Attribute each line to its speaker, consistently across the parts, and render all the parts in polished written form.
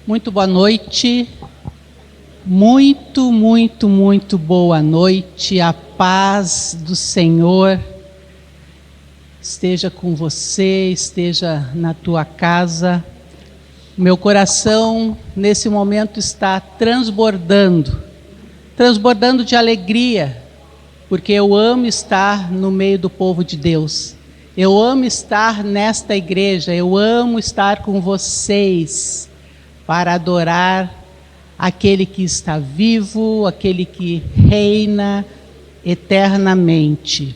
Speaker 1: Muito boa noite, muito boa noite. A paz do Senhor esteja com você, esteja na tua casa. Meu coração nesse momento está transbordando de alegria, porque eu amo estar no meio do povo de Deus. Eu amo estar nesta igreja, eu amo estar com vocês para adorar aquele que está vivo, aquele que reina eternamente.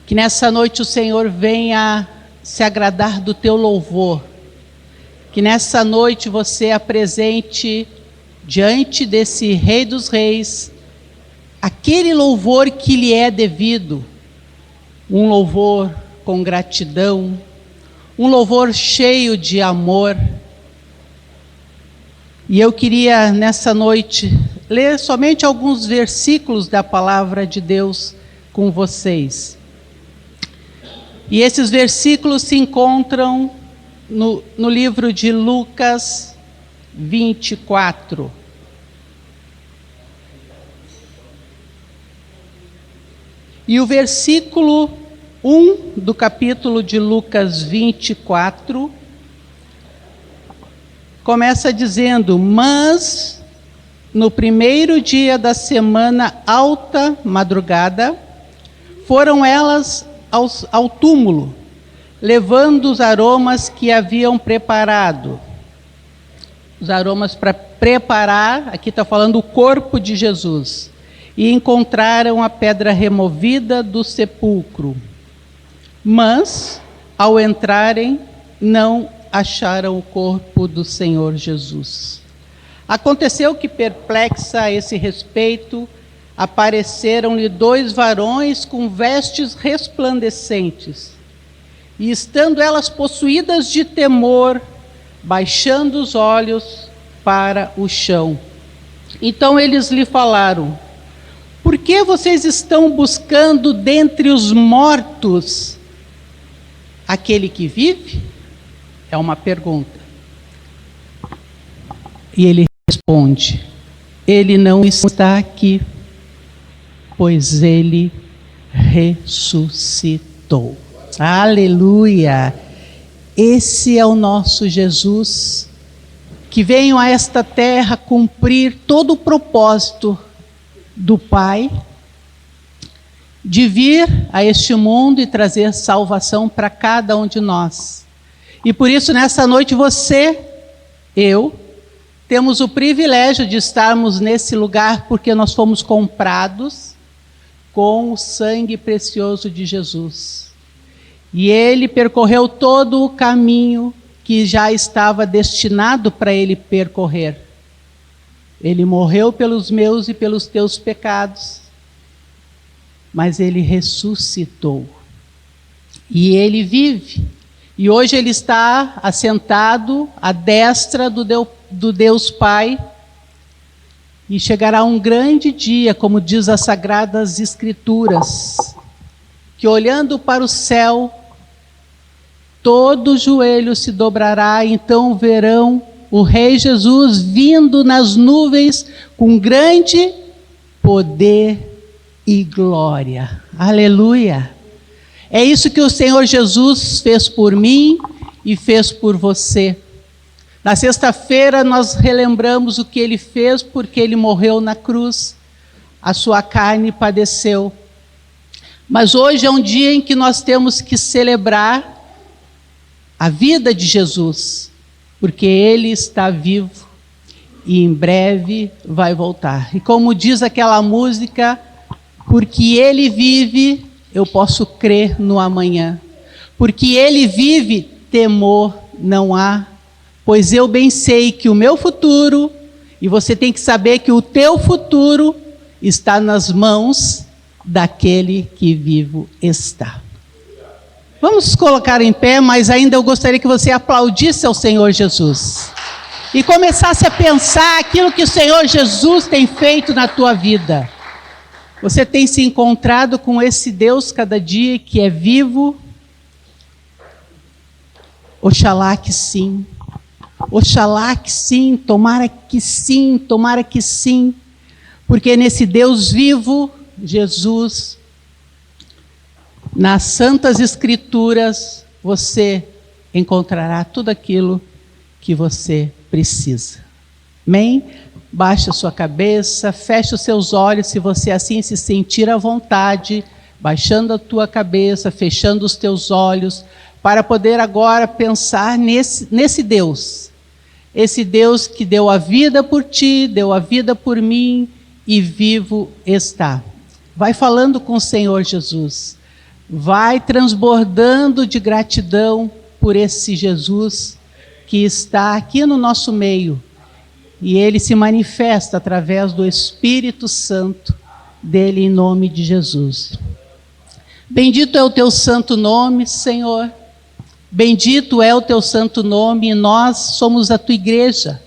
Speaker 1: Que nessa noite o Senhor venha se agradar do teu louvor. Que nessa noite você apresente diante desse Rei dos Reis aquele louvor que lhe é devido. Um louvor com gratidão, um louvor cheio de amor. E eu queria nessa noite ler somente alguns versículos da palavra de Deus com vocês. E esses versículos se encontram no livro de Lucas 24. E o versículo 1 do capítulo de Lucas 24 começa dizendo: mas no primeiro dia da semana, alta madrugada, foram elas ao túmulo, levando os aromas que haviam preparado. Os aromas para preparar, aqui está falando o corpo de Jesus. E encontraram a pedra removida do sepulcro. Mas, ao entrarem, não acharam o corpo do Senhor Jesus. Aconteceu que, perplexa a esse respeito, apareceram-lhe 2 varões com vestes resplandecentes. E estando elas possuídas de temor, baixando os olhos para o chão. Então eles lhe falaram: por que vocês estão buscando dentre os mortos aquele que vive? É uma pergunta. E ele responde: ele não está aqui, pois ele ressuscitou. Aleluia! Esse é o nosso Jesus, que veio a esta terra cumprir todo o propósito do Pai, de vir a este mundo e trazer salvação para cada um de nós. E por isso, nessa noite, você, eu, temos o privilégio de estarmos nesse lugar, porque nós fomos comprados com o sangue precioso de Jesus. E ele percorreu todo o caminho que já estava destinado para ele percorrer. Ele morreu pelos meus e pelos teus pecados, mas ele ressuscitou. E ele vive. E hoje ele está assentado à destra do Deus Pai. E chegará um grande dia, como diz as Sagradas Escrituras, que olhando para o céu, todo joelho se dobrará, e então verão o Rei Jesus vindo nas nuvens com grande poder e glória. Aleluia! É isso que o Senhor Jesus fez por mim e fez por você. Na sexta-feira nós relembramos o que ele fez, porque ele morreu na cruz, a sua carne padeceu. Mas hoje é um dia em que nós temos que celebrar a vida de Jesus, porque ele está vivo e em breve vai voltar. E como diz aquela música, porque ele vive, eu posso crer no amanhã. Porque ele vive, temor não há. Pois eu bem sei que o meu futuro, e você tem que saber que o teu futuro está nas mãos daquele que vivo está. Vamos colocar em pé, mas ainda eu gostaria que você aplaudisse ao Senhor Jesus. E começasse a pensar aquilo que o Senhor Jesus tem feito na tua vida. Você tem se encontrado com esse Deus cada dia que é vivo? Oxalá que sim. Oxalá que sim, tomara que sim, tomara que sim. Porque nesse Deus vivo, Jesus, nas Santas Escrituras, você encontrará tudo aquilo que você precisa. Amém? Baixe a sua cabeça, feche os seus olhos, se você assim se sentir à vontade, baixando a tua cabeça, fechando os teus olhos, para poder agora pensar nesse Deus. Esse Deus que deu a vida por ti, deu a vida por mim e vivo está. Vai falando com o Senhor Jesus. Vai transbordando de gratidão por esse Jesus que está aqui no nosso meio. E ele se manifesta através do Espírito Santo dele, em nome de Jesus. Bendito é o teu santo nome, Senhor. Bendito é o teu santo nome, e nós somos a tua igreja.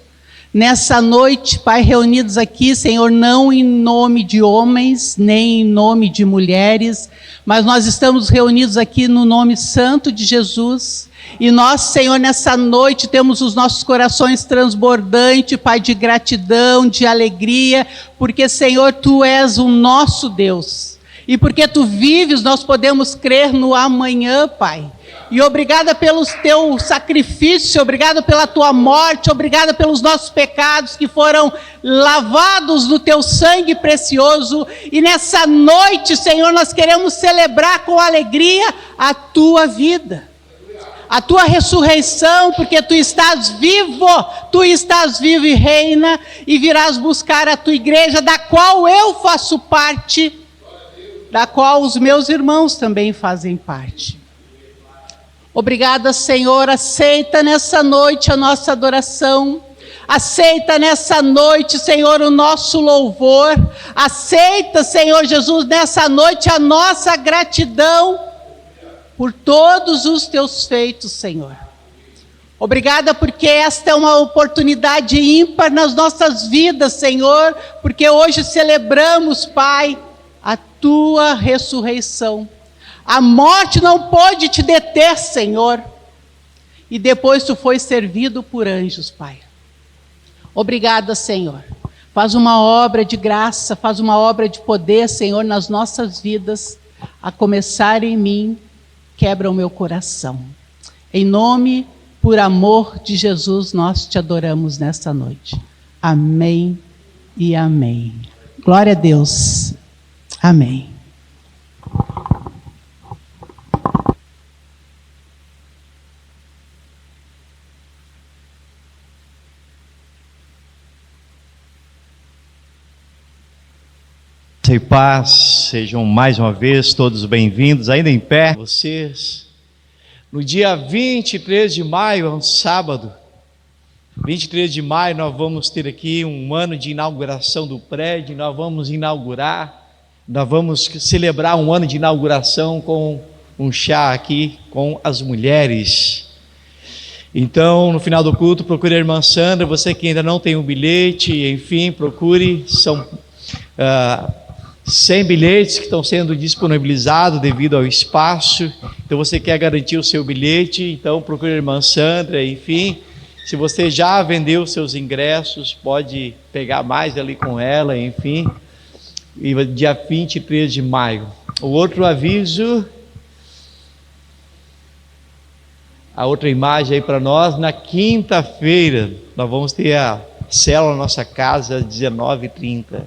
Speaker 1: Nessa noite, Pai, reunidos aqui, Senhor, não em nome de homens, nem em nome de mulheres, mas nós estamos reunidos aqui no nome santo de Jesus. E nós, Senhor, nessa noite temos os nossos corações transbordantes, Pai, de gratidão, de alegria, porque, Senhor, Tu és o nosso Deus. E porque Tu vives, nós podemos crer no amanhã, Pai. E obrigada pelo teu sacrifício, obrigada pela tua morte, obrigada pelos nossos pecados que foram lavados no teu sangue precioso. E nessa noite, Senhor, nós queremos celebrar com alegria a tua vida, a tua ressurreição, porque tu estás vivo e reina, e virás buscar a tua igreja, da qual eu faço parte, da qual os meus irmãos também fazem parte. Obrigada, Senhor, aceita nessa noite a nossa adoração, aceita nessa noite, Senhor, o nosso louvor, aceita, Senhor Jesus, nessa noite a nossa gratidão por todos os teus feitos, Senhor. Obrigada porque esta é uma oportunidade ímpar nas nossas vidas, Senhor, porque hoje celebramos, Pai, a tua ressurreição. A morte não pôde te deter, Senhor. E depois tu foi servido por anjos, Pai. Obrigada, Senhor. Faz uma obra de graça, faz uma obra de poder, Senhor, nas nossas vidas, a começar em mim, quebra o meu coração. Em nome, por amor de Jesus, nós te adoramos nesta noite. Amém e amém. Glória a Deus. Amém.
Speaker 2: E paz, sejam mais uma vez todos bem-vindos, ainda em pé. Vocês No dia 23 de maio, é um sábado, 23 de maio, nós vamos ter aqui um ano de inauguração do prédio, nós vamos celebrar um ano de inauguração com um chá aqui com as mulheres. Então, no final do culto, procure a irmã Sandra, você que ainda não tem um bilhete, enfim, procure, são 100 bilhetes que estão sendo disponibilizados devido ao espaço. Então você quer garantir o seu bilhete, então procure a irmã Sandra, enfim. Se você já vendeu os seus ingressos, pode pegar mais ali com ela, enfim. E dia 23 de maio. O outro aviso, a outra imagem aí para nós, na quinta-feira, nós vamos ter a célula na nossa casa às 19h30.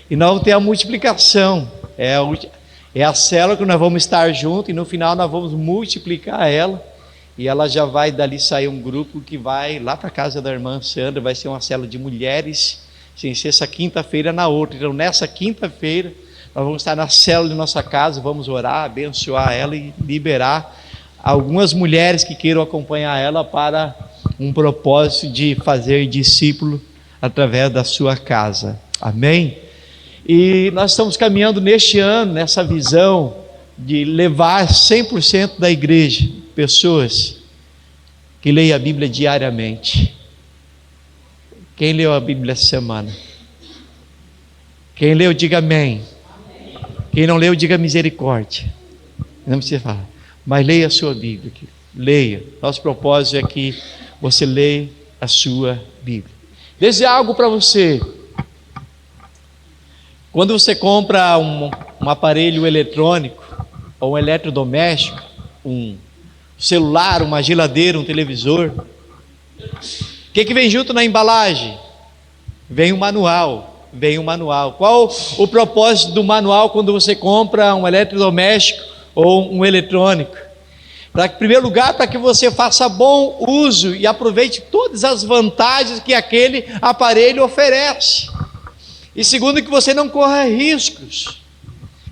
Speaker 2: E nós vamos ter a multiplicação, é a célula que nós vamos estar juntos e no final nós vamos multiplicar ela e ela já vai dali sair um grupo que vai lá para a casa da irmã Sandra, vai ser uma célula de mulheres, sem ser essa quinta-feira na outra. Então nessa quinta-feira nós vamos estar na célula de nossa casa, vamos orar, abençoar ela e liberar algumas mulheres que queiram acompanhar ela para um propósito de fazer discípulo através da sua casa. Amém? E nós estamos caminhando neste ano, nessa visão de levar 100% da igreja, pessoas que leem a Bíblia diariamente. Quem leu a Bíblia essa semana? Quem leu, diga amém. Quem não leu, diga misericórdia. Não precisa falar, mas leia a sua Bíblia. Leia. Nosso propósito é que você leia a sua Bíblia. Desde algo para você. Quando você compra um aparelho eletrônico, ou um eletrodoméstico, um celular, uma geladeira, um televisor, o que vem junto na embalagem? Vem um manual. Qual o propósito do manual quando você compra um eletrodoméstico ou um eletrônico? Em primeiro lugar, para que você faça bom uso e aproveite todas as vantagens que aquele aparelho oferece. E segundo, que você não corra riscos,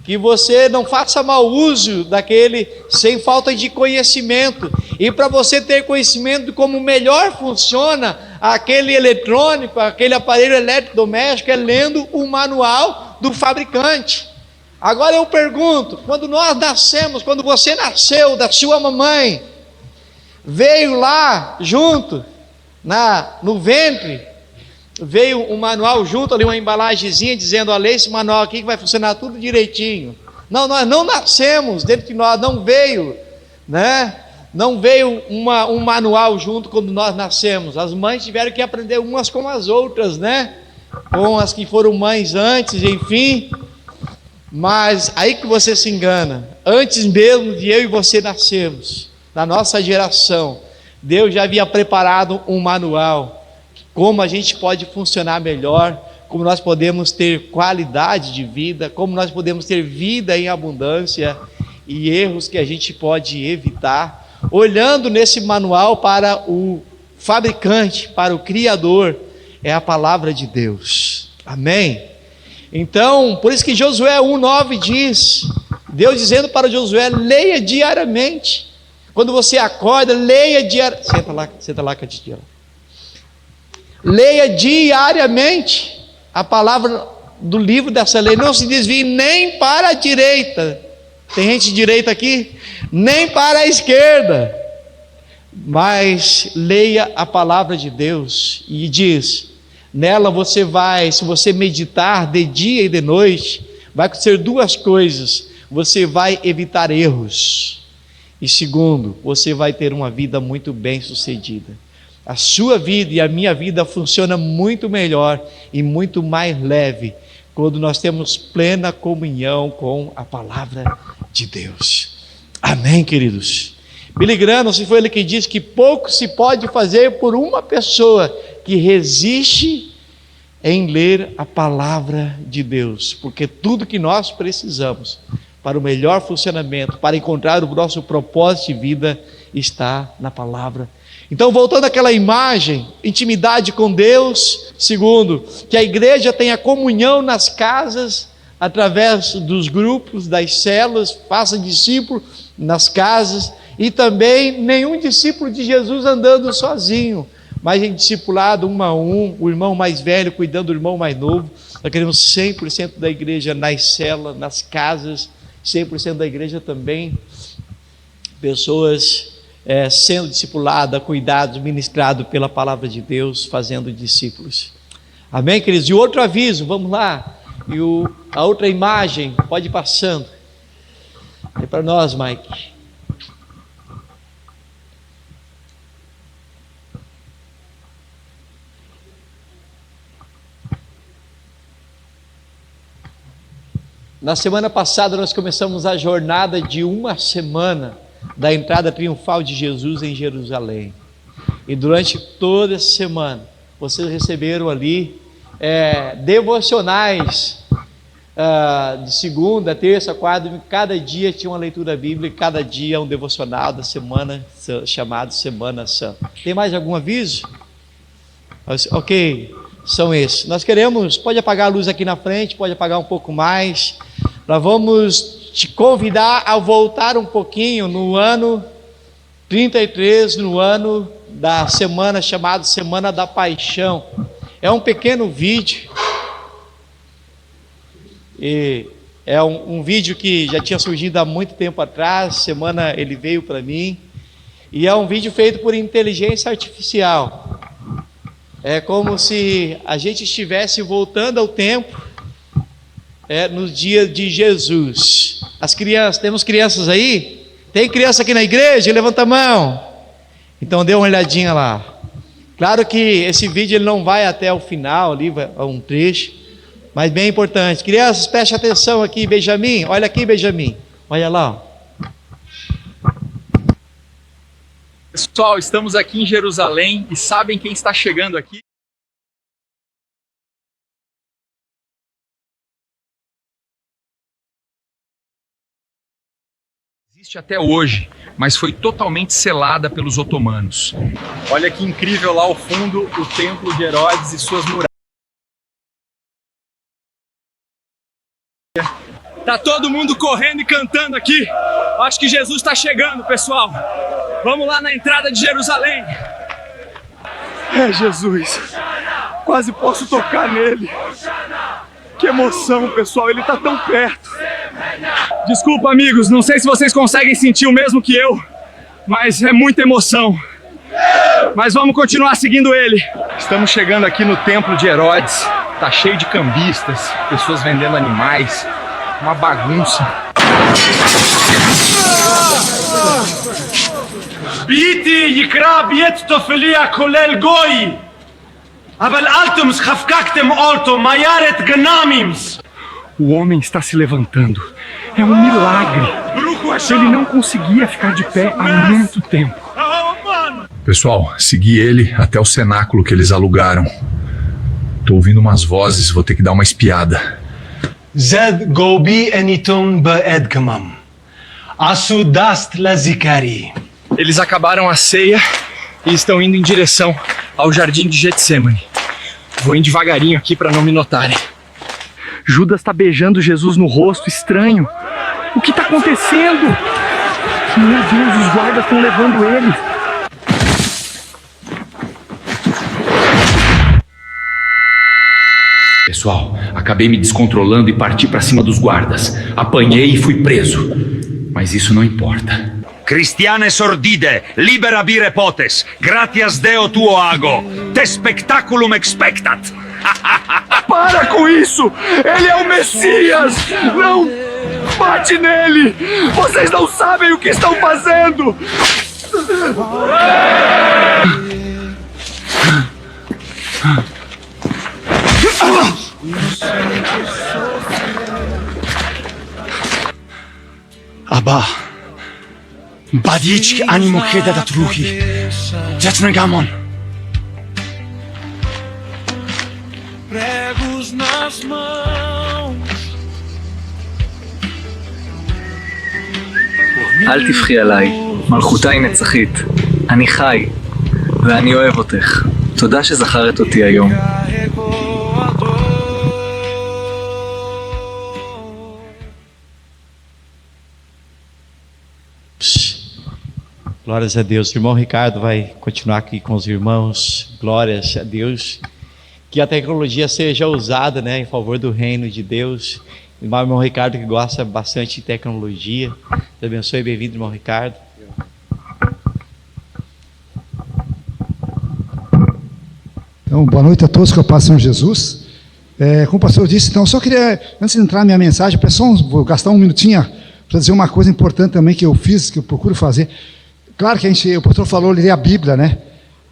Speaker 2: que você não faça mau uso daquele sem falta de conhecimento. E para você ter conhecimento de como melhor funciona aquele eletrônico, aquele aparelho eletrodoméstico, é lendo o manual do fabricante. Agora eu pergunto, quando nós nascemos, quando você nasceu da sua mamãe, veio lá junto, no ventre, veio um manual junto ali, uma embalagenzinha dizendo, olha, esse manual aqui que vai funcionar tudo direitinho. Não, nós não nascemos, dentro de nós não veio, né? Não veio um manual junto quando nós nascemos. As mães tiveram que aprender umas com as outras, né? Com as que foram mães antes, enfim. Mas aí que você se engana, antes mesmo de eu e você nascermos, na nossa geração, Deus já havia preparado um manual, como a gente pode funcionar melhor, como nós podemos ter qualidade de vida, como nós podemos ter vida em abundância e erros que a gente pode evitar, olhando nesse manual para o fabricante, para o Criador, é a palavra de Deus. Amém? Então, por isso que Josué 1:9 diz, Deus dizendo para Josué, leia diariamente. Quando você acorda, leia diariamente. Senta lá, Catitinha. Leia diariamente a palavra do livro dessa lei. Não se desvie nem para a direita. Tem gente de direita aqui? Nem para a esquerda. Mas leia a palavra de Deus. E diz, nela você vai, se você meditar de dia e de noite, vai acontecer duas coisas. Você vai evitar erros. E segundo, você vai ter uma vida muito bem sucedida. A sua vida e a minha vida funciona muito melhor e muito mais leve quando nós temos plena comunhão com a palavra de Deus. Amém, queridos? Billy Graham, se foi ele que disse que pouco se pode fazer por uma pessoa que resiste em ler a palavra de Deus, porque tudo que nós precisamos para o melhor funcionamento, para encontrar o nosso propósito de vida, está na palavra. Então, voltando àquela imagem, intimidade com Deus. Segundo, que a igreja tenha comunhão nas casas, através dos grupos, das células, faça discípulo nas casas. E também nenhum discípulo de Jesus andando sozinho, mas em discipulado um a um, o irmão mais velho cuidando do irmão mais novo. Nós queremos 100% da igreja nas celas, nas casas, 100% da igreja também, pessoas sendo discipuladas, cuidados, ministrados pela palavra de Deus, fazendo discípulos. Amém, queridos? E outro aviso, vamos lá. E a outra imagem, pode ir passando. É para nós, Mike. Na semana passada nós começamos a jornada de uma semana da entrada triunfal de Jesus em Jerusalém. E durante toda essa semana, vocês receberam ali devocionais de segunda, terça, quarta, cada dia tinha uma leitura bíblica, cada dia um devocional da semana, chamado Semana Santa. Tem mais algum aviso? Ok, são esses. Nós queremos, pode apagar a luz aqui na frente, pode apagar um pouco mais. Nós vamos te convidar a voltar um pouquinho no ano 33, no ano da semana chamada Semana da Paixão. É um pequeno vídeo, e é um vídeo que já tinha surgido há muito tempo atrás, semana ele veio para mim, e é um vídeo feito por inteligência artificial. É como se a gente estivesse voltando ao tempo, no dia de Jesus. As crianças, temos crianças aí? Tem criança aqui na igreja? Levanta a mão. Então dê uma olhadinha lá. Claro que esse vídeo ele não vai até o final, ali vai um trecho, mas bem importante. Crianças, preste atenção aqui, Benjamin. Olha aqui, Benjamin. Olha lá.
Speaker 3: Pessoal, estamos aqui em Jerusalém e sabem quem está chegando aqui? Existe até hoje, mas foi totalmente selada pelos otomanos. Olha que incrível lá ao fundo o templo de Herodes e suas muralhas. Tá todo mundo correndo e cantando aqui. Acho que Jesus está chegando, pessoal. Vamos lá na entrada de Jerusalém. É Jesus. Quase posso tocar nele. Que emoção, pessoal. Ele está tão perto. Desculpa, amigos. Não sei se vocês conseguem sentir o mesmo que eu, mas é muita emoção. Mas vamos continuar seguindo ele. Estamos chegando aqui no templo de Herodes. Tá cheio de cambistas, pessoas vendendo animais. Uma bagunça.
Speaker 4: بيتي يقرا بيتو فيليا كولل جوي אבל אלתום חפקקתם אולטו מאיירת גנאמימס.
Speaker 3: O homem está se levantando. É um milagre. Ele não conseguia ficar de pé há muito tempo.
Speaker 5: Pessoal, segui ele até o cenáculo que eles alugaram. Tô ouvindo umas vozes, vou ter que dar uma espiada.
Speaker 4: زد جوبي أنيتون بأدكمم أسو داست لزكاري.
Speaker 3: Eles acabaram a ceia e estão indo em direção ao jardim de Getsemane. Vou indo devagarinho aqui para não me notarem. Judas está beijando Jesus no rosto, estranho. O que está acontecendo? Meu Deus, os guardas estão levando ele.
Speaker 6: Pessoal, acabei me descontrolando e parti para cima dos guardas. Apanhei e fui preso. Mas isso não importa.
Speaker 4: Cristiane sordide, libera bire potes, gratias Deo tuo ago, te spectaculum expectat.
Speaker 3: Para com isso! Ele é o Messias! Não! Bate nele! Vocês não sabem o que estão fazendo!
Speaker 4: אבא, בדיץ' אני מוקד את הטרוחי. ג'צמן גמון.
Speaker 7: Pregos nas mãos.
Speaker 8: אל תבכי עליי, מלכותי נצחית. אני חי, ואני אוהב אותך. תודה שזכרת אותי היום.
Speaker 2: Glórias a Deus. O irmão Ricardo vai continuar aqui com os irmãos. Glórias a Deus. Que a tecnologia seja usada, né, em favor do reino de Deus. O irmão Ricardo, que gosta bastante de tecnologia. Deus abençoe. Bem-vindo, irmão Ricardo.
Speaker 9: Então, boa noite a todos, que eu passo Senhor Jesus. Como o pastor disse, então, só queria, antes de entrar na minha mensagem, vou gastar um minutinho para dizer uma coisa importante também que eu fiz, que eu procuro fazer. Claro que o pastor falou ler a Bíblia, né?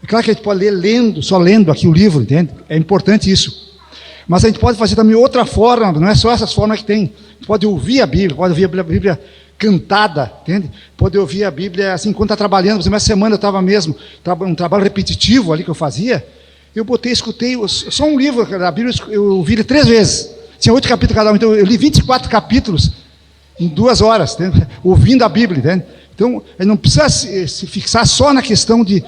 Speaker 9: É claro que a gente pode ler só lendo aqui o livro, entende? É importante isso. Mas a gente pode fazer também outra forma, não é só essas formas que tem. A gente pode ouvir a Bíblia, pode ouvir a Bíblia cantada, entende? Pode ouvir a Bíblia assim, enquanto está trabalhando. Por exemplo, essa semana eu estava mesmo, um trabalho repetitivo ali que eu fazia. Eu escutei só um livro da Bíblia, eu ouvi ele 3 vezes. Tinha 8 capítulos cada um, então eu li 24 capítulos em 2 horas, entende? Ouvindo a Bíblia, entende? Então, a gente não precisa se fixar só na questão de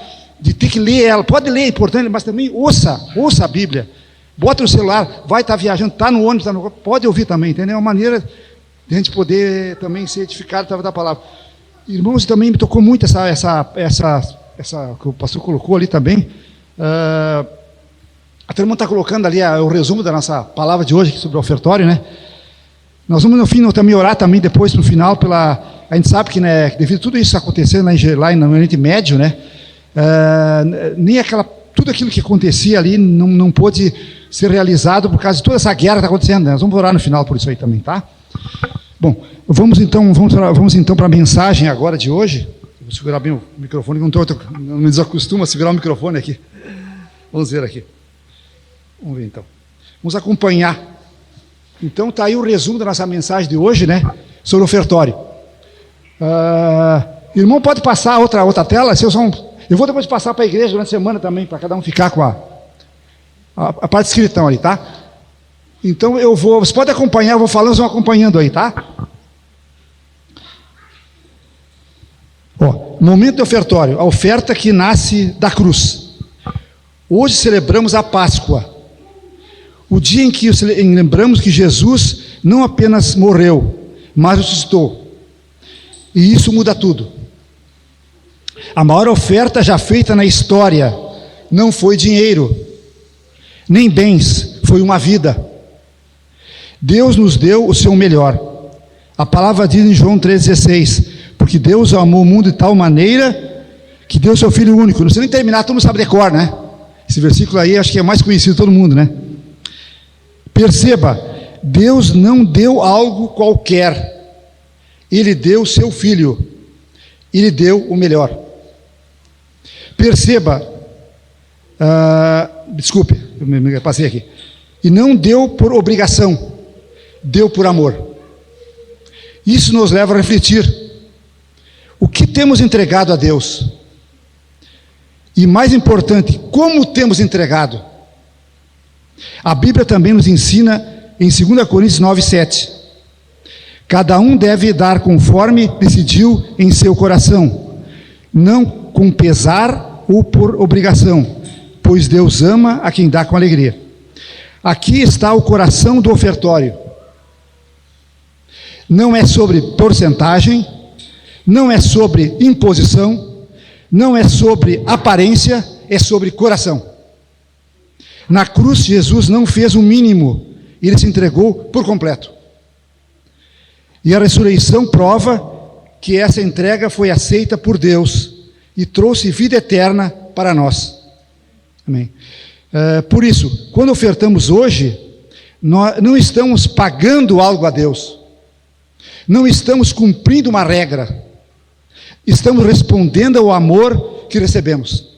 Speaker 9: ter que ler ela. Pode ler, é importante, mas também ouça a Bíblia. Bota no celular, vai estar viajando, está no ônibus, pode ouvir também, entendeu? É uma maneira de a gente poder também ser edificado através da palavra. Irmãos, também me tocou muito essa que o pastor colocou ali também. A turma está colocando ali o resumo da nossa palavra de hoje aqui sobre o ofertório, né? Nós vamos no fim também orar também depois no final a gente sabe que, né, devido a tudo isso acontecendo lá no Oriente Médio, né? Nem tudo aquilo que acontecia ali não pôde ser realizado por causa de toda essa guerra que está acontecendo, né? Nós vamos orar no final por isso aí também, tá? Bom, vamos então para a mensagem agora de hoje. Vou segurar bem o microfone, não me desacostumo a segurar o microfone aqui. Vamos ver aqui. Vamos ver então. Vamos acompanhar. Então está aí o resumo da nossa mensagem de hoje, né? Sobre o ofertório. Irmão, pode passar a outra tela? Eu vou depois passar para a igreja durante a semana também, para cada um ficar com a parte escrita ali, tá? Então vocês podem acompanhar, eu vou falando, vocês vão acompanhando aí, tá? Momento de ofertório, a oferta que nasce da cruz. Hoje celebramos a Páscoa, o dia em que lembramos que Jesus não apenas morreu, mas ressuscitou. E isso muda tudo. A maior oferta já feita na história não foi dinheiro, nem bens, foi uma vida. Deus nos deu o seu melhor. A palavra diz em João 3,16: porque Deus amou o mundo de tal maneira que deu seu Filho único. Não precisa nem terminar, todo mundo sabe de cor, né? Esse versículo aí acho que é mais conhecido de todo mundo, né? Perceba, Deus não deu algo qualquer. Ele deu o seu Filho. Ele deu o melhor. Perceba, desculpe, eu me passei aqui. E não deu por obrigação, deu por amor. Isso nos leva a refletir. O que temos entregado a Deus? E mais importante, como temos entregado? A Bíblia também nos ensina em 2 Coríntios 9:7. Cada um deve dar conforme decidiu em seu coração, não com pesar ou por obrigação, pois Deus ama a quem dá com alegria. Aqui está o coração do ofertório. Não é sobre porcentagem, não é sobre imposição, não é sobre aparência, é sobre coração. Na cruz, Jesus não fez o mínimo, ele se entregou por completo. E a ressurreição prova que essa entrega foi aceita por Deus e trouxe vida eterna para nós. Amém. Por isso, quando ofertamos hoje, nós não estamos pagando algo a Deus, não estamos cumprindo uma regra, estamos respondendo ao amor que recebemos.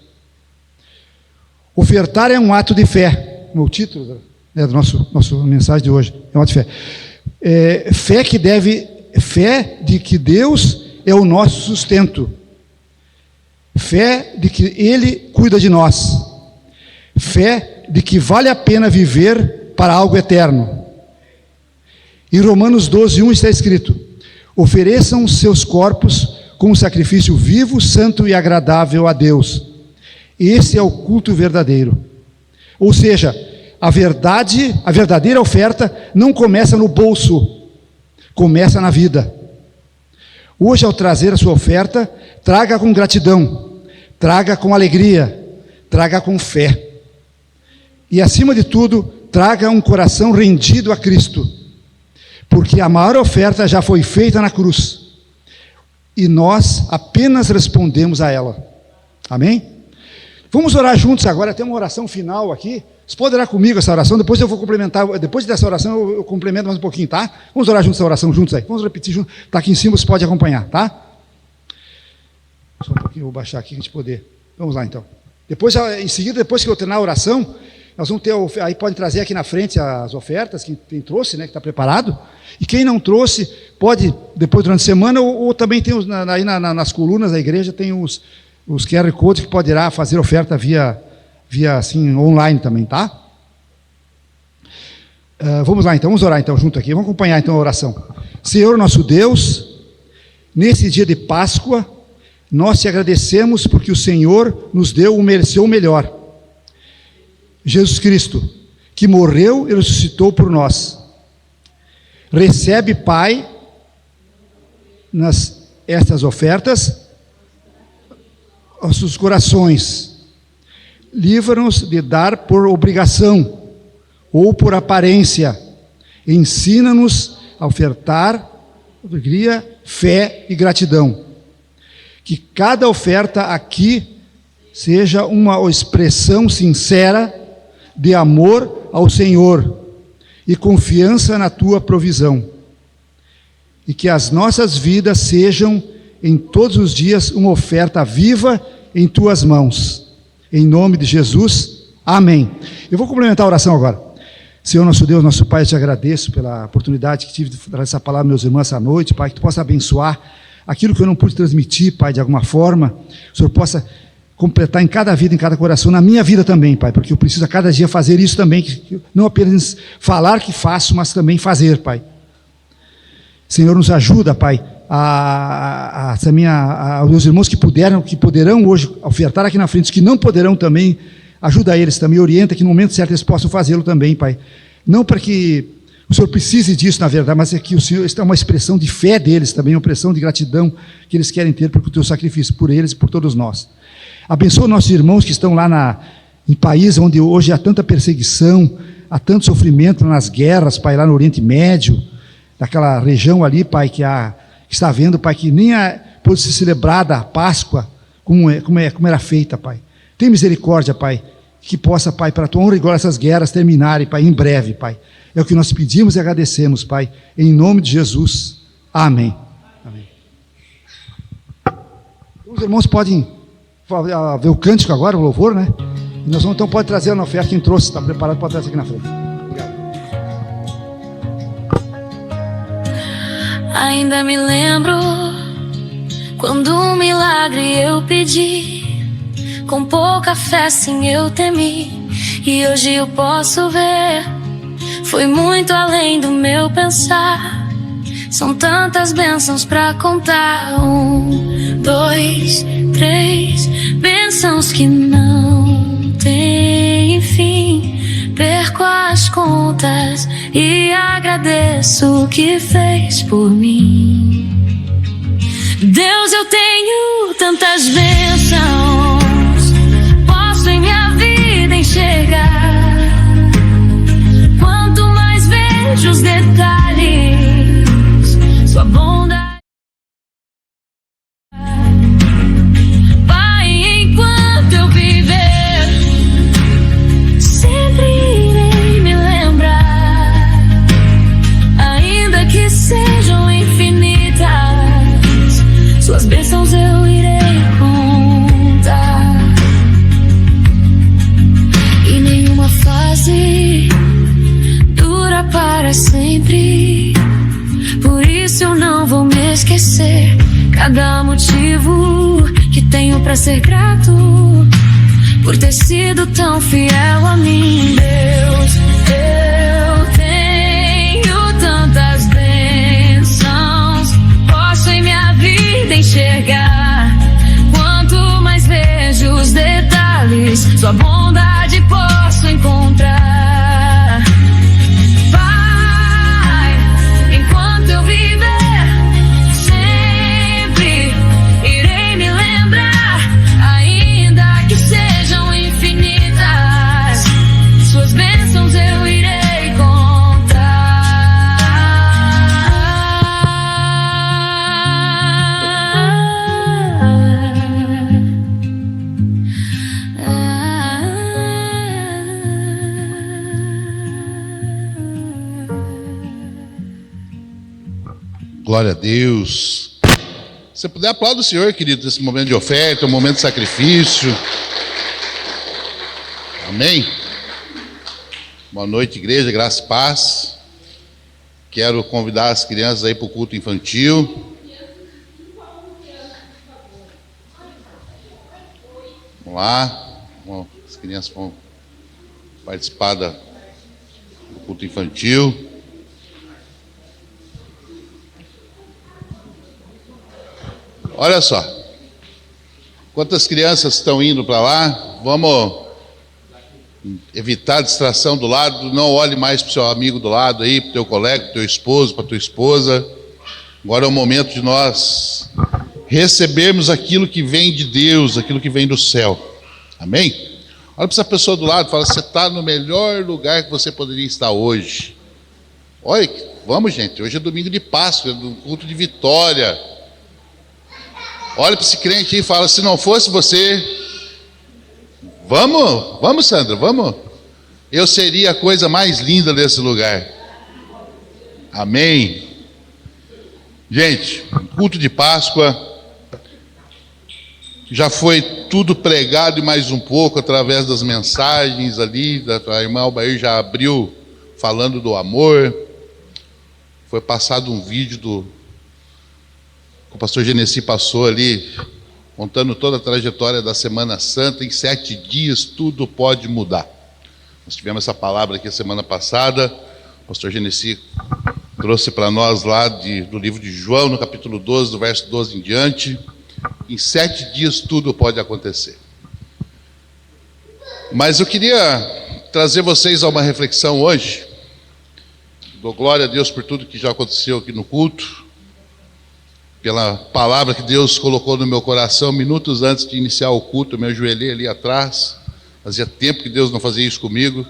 Speaker 9: Ofertar é um ato de fé. O título da nossa mensagem de hoje é um ato de fé. Fé de que Deus é o nosso sustento, fé de que Ele cuida de nós, fé de que vale a pena viver para algo eterno. Em Romanos 12:1 está escrito: ofereçam seus corpos como sacrifício vivo, santo e agradável a Deus. Esse é o culto verdadeiro. Ou seja, a verdadeira oferta não começa no bolso, começa na vida. Hoje, ao trazer a sua oferta, traga com gratidão, traga com alegria, traga com fé. E, acima de tudo, traga um coração rendido a Cristo, porque a maior oferta já foi feita na cruz, e nós apenas respondemos a ela. Amém? Vamos orar juntos agora, tem uma oração final aqui. Você pode orar comigo essa oração, depois eu vou complementar, depois dessa oração eu complemento mais um pouquinho, tá? Vamos orar juntos essa oração juntos aí, vamos repetir juntos, está aqui em cima, você pode acompanhar, tá? Só um pouquinho, vou baixar aqui para a gente poder, vamos lá então. Depois, em seguida, depois que eu terminar a oração, nós vamos ter, aí pode trazer aqui na frente as ofertas, quem trouxe, né, que está preparado, e quem não trouxe, pode, depois durante a semana, ou também tem aí nas colunas da igreja, tem os QR Codes que poderá fazer oferta via assim, online também, tá? Vamos lá então, vamos orar então junto aqui, vamos acompanhar então a oração. Senhor nosso Deus, nesse dia de Páscoa, nós te agradecemos porque o Senhor nos deu o seu melhor, Jesus Cristo, que morreu e ressuscitou por nós. Recebe, Pai, estas ofertas, nossos corações. Livra-nos de dar por obrigação ou por aparência. Ensina-nos a ofertar alegria, fé e gratidão. Que cada oferta aqui seja uma expressão sincera de amor ao Senhor e confiança na tua provisão. E que as nossas vidas sejam em todos os dias uma oferta viva em tuas mãos. Em nome de Jesus, amém. Eu vou complementar a oração agora. Senhor nosso Deus, nosso Pai, eu te agradeço pela oportunidade que tive de falar essa palavra, meus irmãos, essa noite, Pai, que tu possa abençoar aquilo que eu não pude transmitir, Pai, de alguma forma, o Senhor possa completar em cada vida, em cada coração, na minha vida também, Pai, porque eu preciso a cada dia fazer isso também, que não apenas falar que faço, mas também fazer, Pai. Senhor, nos ajuda, Pai, aos meus irmãos que poderão hoje ofertar aqui na frente, os que não poderão também, ajuda eles também, orienta que no momento certo eles possam fazê-lo também, Pai. Não para que o Senhor precise disso, na verdade, mas é que o Senhor, isso é uma expressão de fé deles também, uma expressão de gratidão que eles querem ter por teu sacrifício, por eles e por todos nós. Abençoa nossos irmãos que estão lá em países onde hoje há tanta perseguição, há tanto sofrimento nas guerras, Pai, lá no Oriente Médio, daquela região ali, Pai, que está havendo, Pai, que nem pôde ser celebrada a Páscoa como era feita, Pai. Tem misericórdia, Pai, que possa, Pai, para a tua honra e glória essas guerras terminarem, Pai, em breve, Pai. É o que nós pedimos e agradecemos, Pai, em nome de Jesus. Amém. Amém. Os irmãos podem ver o cântico agora, o louvor, né? E nós vamos, então, pode trazer a oferta, quem trouxe, está preparado, pode trazer aqui na frente. Obrigado.
Speaker 10: Ainda me lembro quando um milagre eu pedi, com pouca fé sim eu temi, e hoje eu posso ver, foi muito além do meu pensar. São tantas bênçãos pra contar, 1, 2, 3, bênçãos que não têm fim. Perco as contas e agradeço o que fez por mim. Deus, eu tenho tantas bênçãos, posso em minha vida enxergar. Quanto mais vejo os detalhes, sua bondade. Pai, enquanto eu viver, sempre irei me lembrar, ainda que sejam infinitas, suas bênçãos eu irei contar. E nenhuma fase dura para sempre, por isso eu não vou me esquecer. Cada motivo que tenho pra ser grato, por ter sido tão fiel a mim. Deus, eu tenho tantas bênçãos, posso em minha vida enxergar. Quanto mais vejo os detalhes, sua bondade posso encontrar. Pai, enquanto eu viver, sempre
Speaker 11: Glória a Deus. Se puder, aplauda o Senhor, querido, nesse momento de oferta, um momento de sacrifício. Amém? Boa noite, igreja, graça e paz. Quero convidar as crianças aí para o culto infantil. Vamos lá. As crianças vão participar do culto infantil. Olha só. Quantas crianças estão indo para lá? Vamos evitar a distração do lado. Não olhe mais para o seu amigo do lado aí, para o teu colega, para o teu esposo, para a tua esposa. Agora é o momento de nós recebermos aquilo que vem de Deus, aquilo que vem do céu. Amém? Olha para essa pessoa do lado e fala: você está no melhor lugar que você poderia estar hoje. Olha, vamos, gente, hoje é domingo de Páscoa, do culto de vitória. Olha para esse crente aí e fala: se não fosse você... Vamos, Sandra, vamos. Eu seria a coisa mais linda desse lugar. Amém. Gente, culto de Páscoa já foi tudo pregado e mais um pouco através das mensagens ali. A irmã Albair já abriu falando do amor. Foi passado um vídeo que o pastor Genesi passou ali, contando toda a trajetória da Semana Santa. Em 7 dias tudo pode mudar. Nós tivemos essa palavra aqui a semana passada. O pastor Genesi trouxe para nós lá do livro de João, no capítulo 12, do verso 12 em diante. Em 7 dias tudo pode acontecer. Mas eu queria trazer vocês a uma reflexão hoje. Dou glória a Deus por tudo que já aconteceu aqui no culto, pela palavra que Deus colocou no meu coração minutos antes de iniciar o culto. Eu me ajoelhei ali atrás. Fazia tempo que Deus não fazia isso comigo.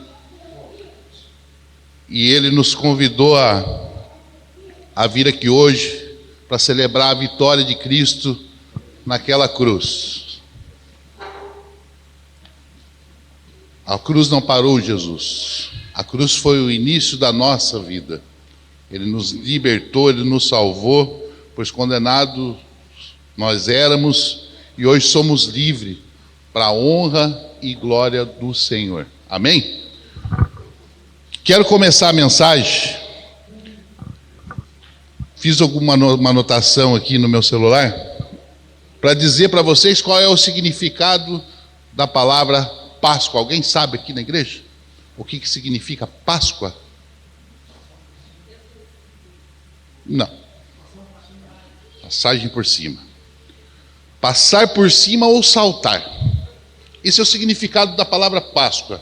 Speaker 11: E Ele nos convidou a vir aqui hoje para celebrar a vitória de Cristo naquela cruz. A cruz não parou Jesus. A cruz foi o início da nossa vida. Ele nos libertou, Ele nos salvou, pois condenados nós éramos e hoje somos livres para a honra e glória do Senhor. Amém? Quero começar a mensagem. Fiz uma anotação aqui no meu celular para dizer para vocês qual é o significado da palavra Páscoa. Alguém sabe aqui na igreja o que significa Páscoa? Não. Passagem por cima. Passar por cima ou saltar. Esse é o significado da palavra Páscoa.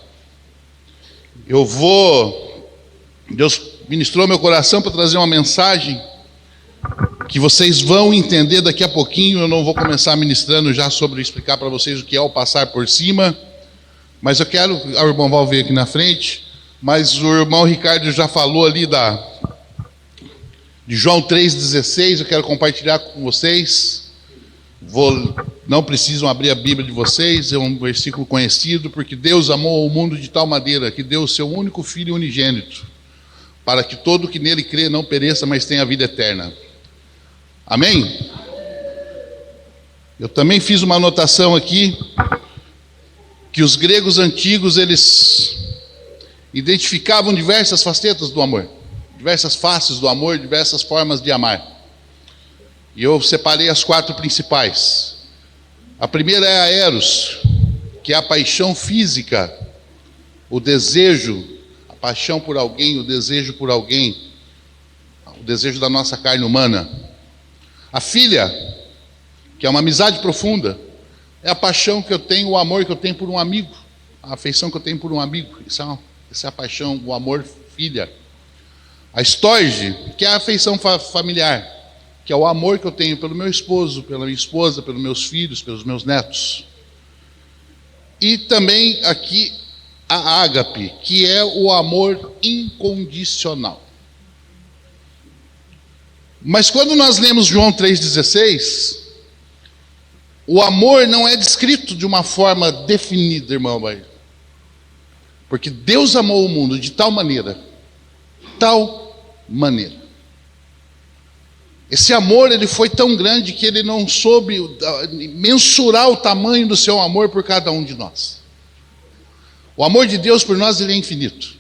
Speaker 11: Deus ministrou meu coração para trazer uma mensagem que vocês vão entender daqui a pouquinho. Eu não vou começar ministrando já sobre explicar para vocês o que é o passar por cima, mas eu quero, o irmão Val veio aqui na frente, mas o irmão Ricardo já falou ali de João 3,16, eu quero compartilhar com vocês. Não precisam abrir a Bíblia de vocês, é um versículo conhecido, porque Deus amou o mundo de tal maneira que deu o seu único Filho unigênito, para que todo que nele crê não pereça, mas tenha vida eterna. Amém? Eu também fiz uma anotação aqui, que os gregos antigos, eles identificavam diversas facetas do amor, diversas faces do amor, diversas formas de amar. E eu separei as 4 principais. A primeira é a eros, que é a paixão física, o desejo, a paixão por alguém, o desejo por alguém, o desejo da nossa carne humana. A filia, que é uma amizade profunda, é a paixão que eu tenho, o amor que eu tenho por um amigo, a afeição que eu tenho por um amigo. Essa é a paixão, o amor filia. A storge, que é a afeição familiar, que é o amor que eu tenho pelo meu esposo, pela minha esposa, pelos meus filhos, pelos meus netos. E também aqui a ágape, que é o amor incondicional. Mas quando nós lemos João 3,16, o amor não é descrito de uma forma definida, irmão. Porque Deus amou o mundo de tal maneira, Esse amor, ele foi tão grande que ele não soube mensurar o tamanho do seu amor por cada um de nós. O amor de Deus por nós, ele é infinito.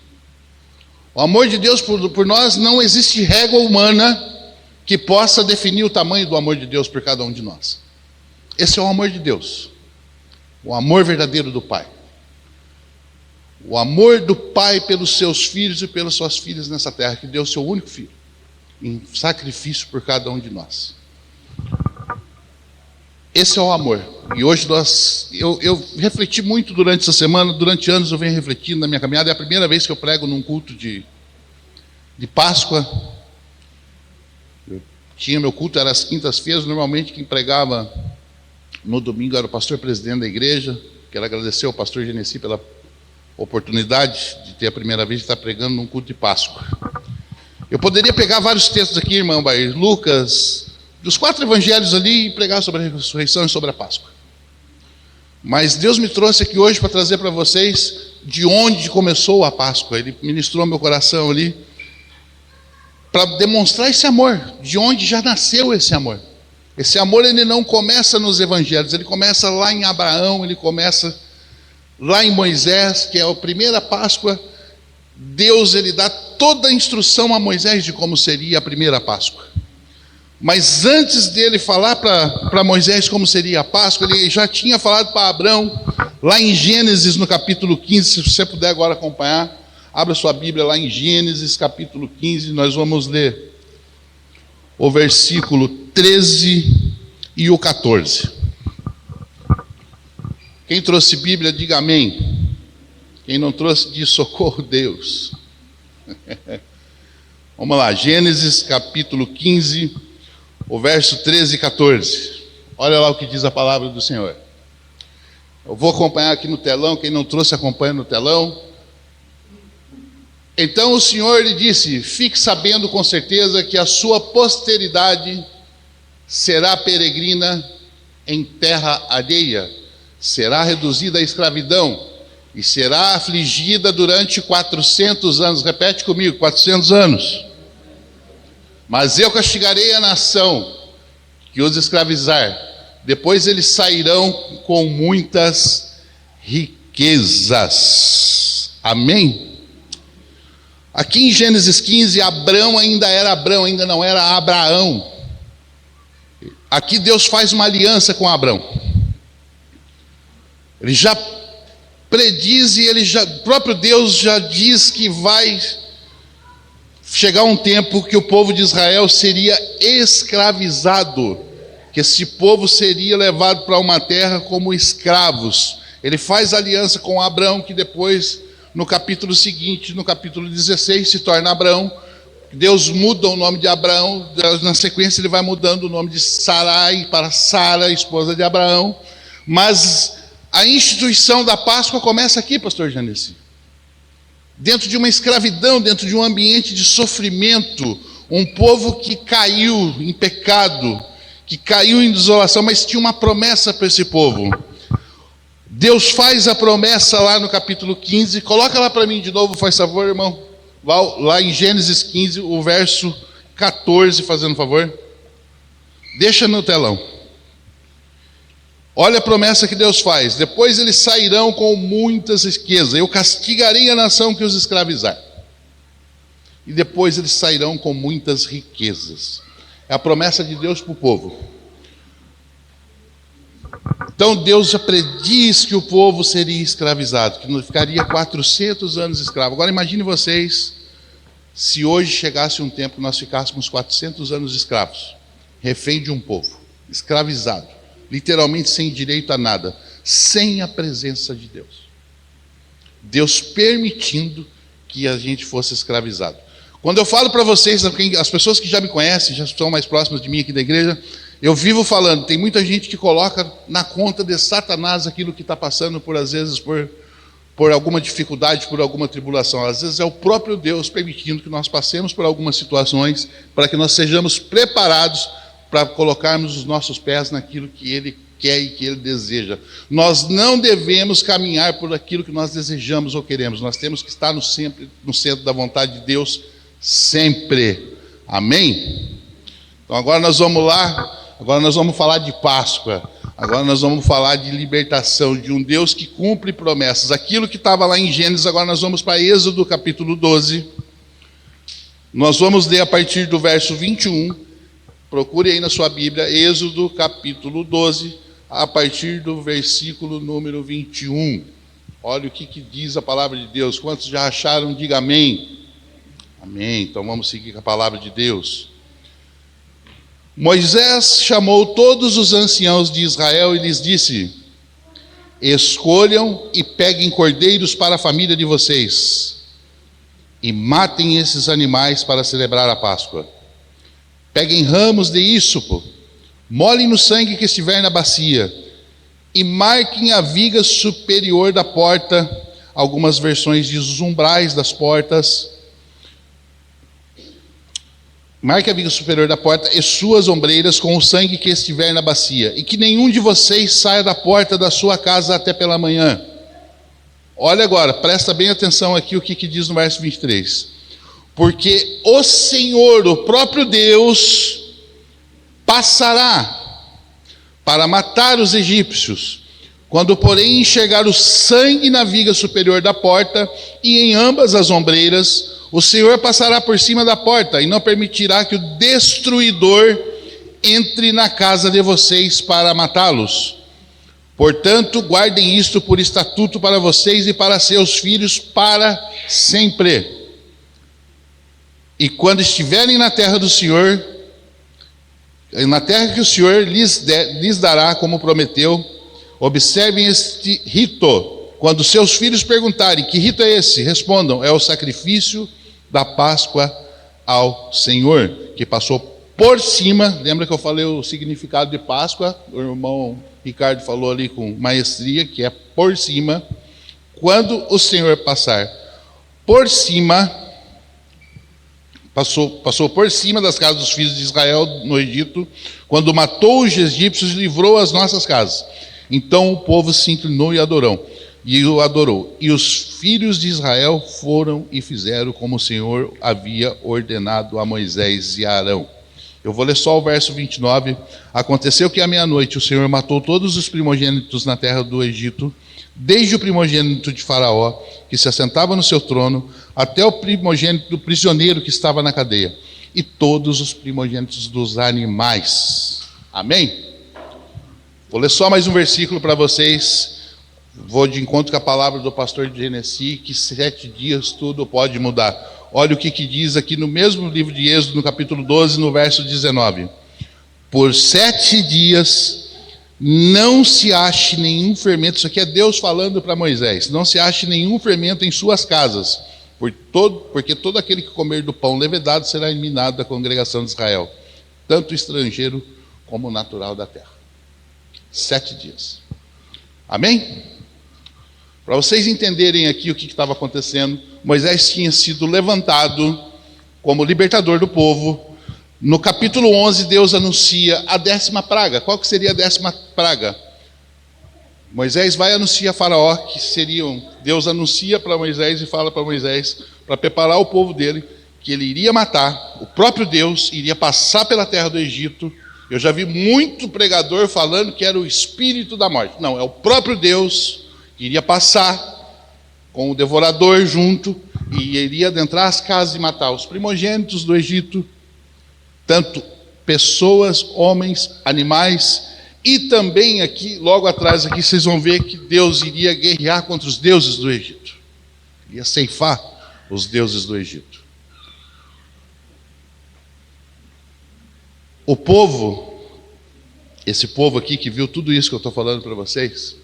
Speaker 11: O amor de Deus por nós, não existe régua humana que possa definir o tamanho do amor de Deus por cada um de nós. Esse é o amor de Deus. O amor verdadeiro do Pai. O amor do Pai pelos seus filhos e pelas suas filhas nessa terra, que deu o seu único filho em sacrifício por cada um de nós. Esse é o amor. E hoje eu refleti muito durante essa semana, durante anos eu venho refletindo na minha caminhada. É a primeira vez que eu prego num culto de Páscoa. Meu culto era às quintas-feiras. Normalmente quem pregava no domingo era o pastor presidente da igreja. Quero agradecer ao pastor Genesi pela oportunidade de ter a primeira vez de estar pregando num culto de Páscoa. Eu poderia pegar vários textos aqui, irmão Bair, Lucas, dos 4 evangelhos ali, e pregar sobre a ressurreição e sobre a Páscoa. Mas Deus me trouxe aqui hoje para trazer para vocês de onde começou a Páscoa. Ele ministrou meu coração ali para demonstrar esse amor, de onde já nasceu esse amor. Esse amor, ele não começa nos evangelhos, ele começa lá em Abraão, ele começa lá em Moisés, que é a primeira Páscoa. Deus, ele dá toda a instrução a Moisés de como seria a primeira Páscoa. Mas antes dele falar para Moisés como seria a Páscoa, ele já tinha falado para Abraão, lá em Gênesis, no capítulo 15, se você puder agora acompanhar, abra sua Bíblia lá em Gênesis, capítulo 15, nós vamos ler o versículo 13 e o 14. Quem trouxe Bíblia, diga amém. Quem não trouxe, diz socorro, Deus. Vamos lá, Gênesis capítulo 15, o verso 13 e 14. Olha lá o que diz a palavra do Senhor. Eu vou acompanhar aqui no telão, quem não trouxe, acompanha no telão. Então o Senhor lhe disse: fique sabendo com certeza que a sua posteridade será peregrina em terra alheia, será reduzida à escravidão, e será afligida durante 400 anos. Repete comigo, 400 anos. Mas eu castigarei a nação que os escravizar. Depois eles sairão com muitas riquezas. Amém? Aqui em Gênesis 15, Abrão ainda era Abrão, ainda não era Abraão. Aqui Deus faz uma aliança com Abrão. Ele já prediz e o próprio Deus já diz que vai chegar um tempo que o povo de Israel seria escravizado, que esse povo seria levado para uma terra como escravos. Ele faz aliança com Abrão, que depois, no capítulo seguinte, no capítulo 16, se torna Abrão. Deus muda o nome de Abrão, na sequência ele vai mudando o nome de Sarai para Sara, esposa de Abraão. Mas a instituição da Páscoa começa aqui, pastor Genesi. Dentro de uma escravidão, dentro de um ambiente de sofrimento, um povo que caiu em pecado, que caiu em desolação, mas tinha uma promessa para esse povo. Deus faz a promessa lá no capítulo 15, coloca lá para mim de novo, faz favor, irmão, lá em Gênesis 15, o verso 14, fazendo favor, deixa no telão. Olha a promessa que Deus faz: depois eles sairão com muitas riquezas, eu castigarei a nação que os escravizar, e depois eles sairão com muitas riquezas. É a promessa de Deus para o povo. Então Deus já prediz que o povo seria escravizado, que ficaria 400 anos escravo. Agora imagine vocês, se hoje chegasse um tempo que nós ficássemos 400 anos escravos, refém de um povo, escravizado, literalmente sem direito a nada, sem a presença de Deus. Deus permitindo que a gente fosse escravizado. Quando eu falo para vocês, as pessoas que já me conhecem, já são mais próximas de mim aqui da igreja, eu vivo falando, tem muita gente que coloca na conta de Satanás aquilo que está passando às vezes por alguma dificuldade, por alguma tribulação. Às vezes é o próprio Deus permitindo que nós passemos por algumas situações, para que nós sejamos preparados para colocarmos os nossos pés naquilo que Ele quer e que Ele deseja. Nós não devemos caminhar por aquilo que nós desejamos ou queremos. Nós temos que estar no centro da vontade de Deus sempre. Amém? Então agora nós vamos lá, agora nós vamos falar de Páscoa. Agora nós vamos falar de libertação, de um Deus que cumpre promessas. Aquilo que estava lá em Gênesis, agora nós vamos para Êxodo capítulo 12. Nós vamos ler a partir do verso 21. Procure aí na sua Bíblia, Êxodo capítulo 12, a partir do versículo número 21. Olha o que diz a palavra de Deus. Quantos já acharam? Diga amém. Amém. Então vamos seguir com a palavra de Deus. Moisés chamou todos os anciãos de Israel e lhes disse: escolham e peguem cordeiros para a família de vocês, e matem esses animais para celebrar a Páscoa. Peguem ramos de ísopo, molhem no sangue que estiver na bacia, e marquem a viga superior da porta. Algumas versões dizem os umbrais das portas. Marque a viga superior da porta e suas ombreiras com o sangue que estiver na bacia, e que nenhum de vocês saia da porta da sua casa até pela manhã. Olha agora, presta bem atenção aqui o que diz no verso 23. Porque o Senhor, o próprio Deus, passará para matar os egípcios. Quando, porém, enxergar o sangue na viga superior da porta e em ambas as ombreiras, o Senhor passará por cima da porta e não permitirá que o destruidor entre na casa de vocês para matá-los. Portanto, guardem isto por estatuto para vocês e para seus filhos para sempre. E quando estiverem na terra do Senhor, na terra que o Senhor lhes dará, como prometeu, observem este rito. Quando seus filhos perguntarem: que rito é esse? Respondam: é o sacrifício da Páscoa ao Senhor, que passou por cima. Lembra que eu falei o significado de Páscoa? O irmão Ricardo falou ali com maestria, que é por cima. Quando o Senhor passar por cima, passou por cima das casas dos filhos de Israel no Egito, quando matou os egípcios e livrou as nossas casas. Então o povo se inclinou e o adorou. E os filhos de Israel foram e fizeram como o Senhor havia ordenado a Moisés e a Arão. Eu vou ler só o verso 29. Aconteceu que à meia-noite o Senhor matou todos os primogênitos na terra do Egito, desde o primogênito de Faraó, que se assentava no seu trono, até o primogênito do prisioneiro que estava na cadeia, e todos os primogênitos dos animais. Amém? Vou ler só mais um versículo para vocês. Vou de encontro com a palavra do pastor Genesi, que 7 dias tudo pode mudar. Olha o que diz aqui no mesmo livro de Êxodo, no capítulo 12, no verso 19. Por 7 dias não se ache nenhum fermento. Isso aqui é Deus falando para Moisés. Não se ache nenhum fermento em suas casas, porque todo aquele que comer do pão levedado será eliminado da congregação de Israel, tanto estrangeiro como natural da terra. 7 dias. Amém? Para vocês entenderem aqui o que estava acontecendo, Moisés tinha sido levantado como libertador do povo. No capítulo 11, Deus anuncia a 10ª praga. Qual que seria a 10ª praga? Moisés vai anunciar a Faraó, Deus anuncia para Moisés e fala para Moisés, para preparar o povo dele, que ele iria matar, o próprio Deus iria passar pela terra do Egito. Eu já vi muito pregador falando que era o espírito da morte. Não, é o próprio Deus que iria passar com o devorador junto e iria adentrar as casas e matar os primogênitos do Egito, tanto pessoas, homens, animais, e também aqui, logo atrás aqui, vocês vão ver que Deus iria guerrear contra os deuses do Egito. Iria ceifar os deuses do Egito. O povo, esse povo aqui que viu tudo isso que eu estou falando para vocês,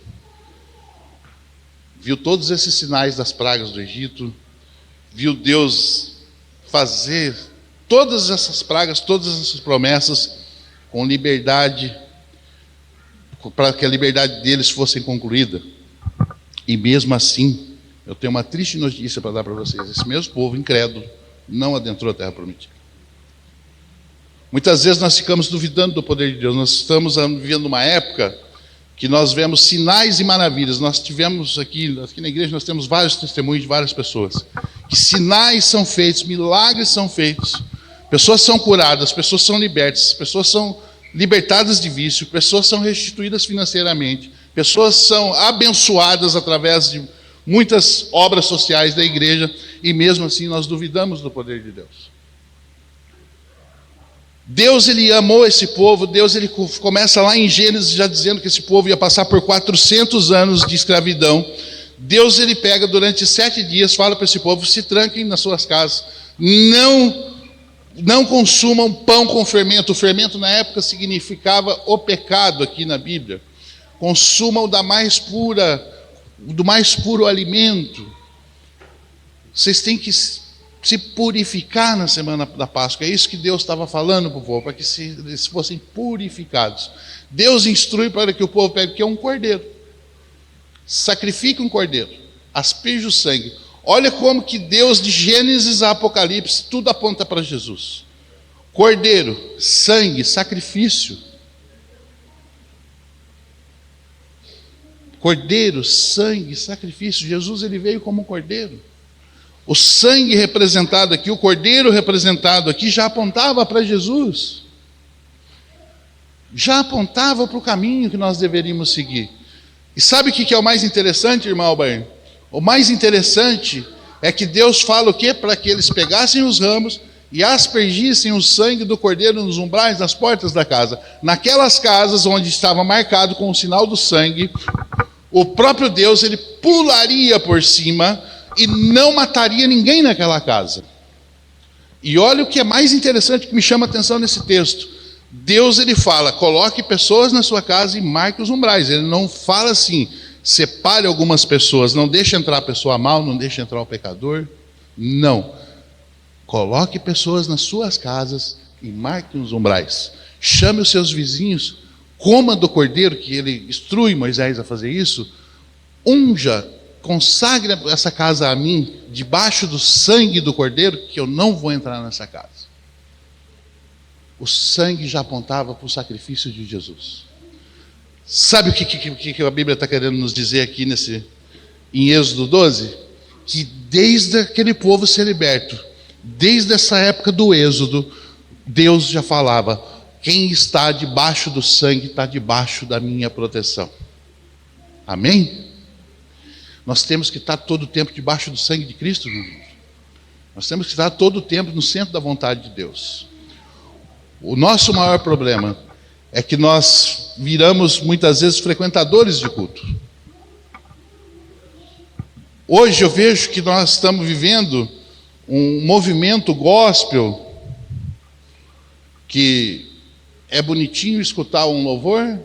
Speaker 11: viu todos esses sinais das pragas do Egito, viu Deus fazer todas essas pragas, todas essas promessas com liberdade, para que a liberdade deles fosse concluída. E mesmo assim, eu tenho uma triste notícia para dar para vocês: esse mesmo povo incrédulo não adentrou a terra prometida. Muitas vezes nós ficamos duvidando do poder de Deus. Nós estamos vivendo uma época que nós vemos sinais e maravilhas. Nós tivemos aqui na igreja, nós temos vários testemunhos de várias pessoas, que sinais são feitos, milagres são feitos, Pessoas são curadas, pessoas são libertas, pessoas são libertadas de vício, pessoas são restituídas financeiramente, pessoas são abençoadas através de muitas obras sociais da igreja, e mesmo assim nós duvidamos do poder de Deus. Deus, ele amou esse povo. Deus, ele começa lá em Gênesis já dizendo que esse povo ia passar por 400 anos de escravidão. Deus, ele pega durante 7 dias, fala para esse povo: se tranquem nas suas casas, não consumam pão com fermento. O fermento na época significava o pecado aqui na Bíblia. Consumam do mais puro alimento. Vocês têm que se purificar na semana da Páscoa. É isso que Deus estava falando para o povo, para que eles fossem purificados. Deus instrui para que o povo pegue, que é um cordeiro. Sacrifique um cordeiro, asperge o sangue. Olha como que Deus, de Gênesis a Apocalipse, tudo aponta para Jesus. Cordeiro, sangue, sacrifício. Cordeiro, sangue, sacrifício. Jesus, ele veio como cordeiro. O sangue representado aqui, o cordeiro representado aqui, já apontava para Jesus. Já apontava para o caminho que nós deveríamos seguir. E sabe o que é o mais interessante, irmão Albair? O mais interessante é que Deus fala o quê? Para que eles pegassem os ramos e aspergissem o sangue do cordeiro nos umbrais, nas portas da casa. Naquelas casas onde estava marcado com o sinal do sangue, o próprio Deus, ele pularia por cima e não mataria ninguém naquela casa. E olha o que é mais interessante, que me chama a atenção nesse texto. Deus, ele fala: coloque pessoas na sua casa e marque os umbrais. Ele não fala assim: separe algumas pessoas, não deixe entrar a pessoa mal, não deixe entrar o pecador. Não. Coloque pessoas nas suas casas e marque os umbrais. Chame os seus vizinhos, coma do cordeiro, que ele instrui Moisés a fazer isso. Unja, consagre essa casa a mim, debaixo do sangue do cordeiro, que eu não vou entrar nessa casa. O sangue já apontava para o sacrifício de Jesus. Sabe o que a Bíblia está querendo nos dizer aqui em Êxodo 12? Que desde aquele povo ser liberto, desde essa época do Êxodo, Deus já falava: quem está debaixo do sangue está debaixo da minha proteção. Amém? Nós temos que estar todo o tempo debaixo do sangue de Cristo, meu irmão. Nós temos que estar todo o tempo no centro da vontade de Deus. O nosso maior problema é que nós viramos muitas vezes frequentadores de culto. Hoje eu vejo que nós estamos vivendo um movimento gospel, que é bonitinho escutar um louvor,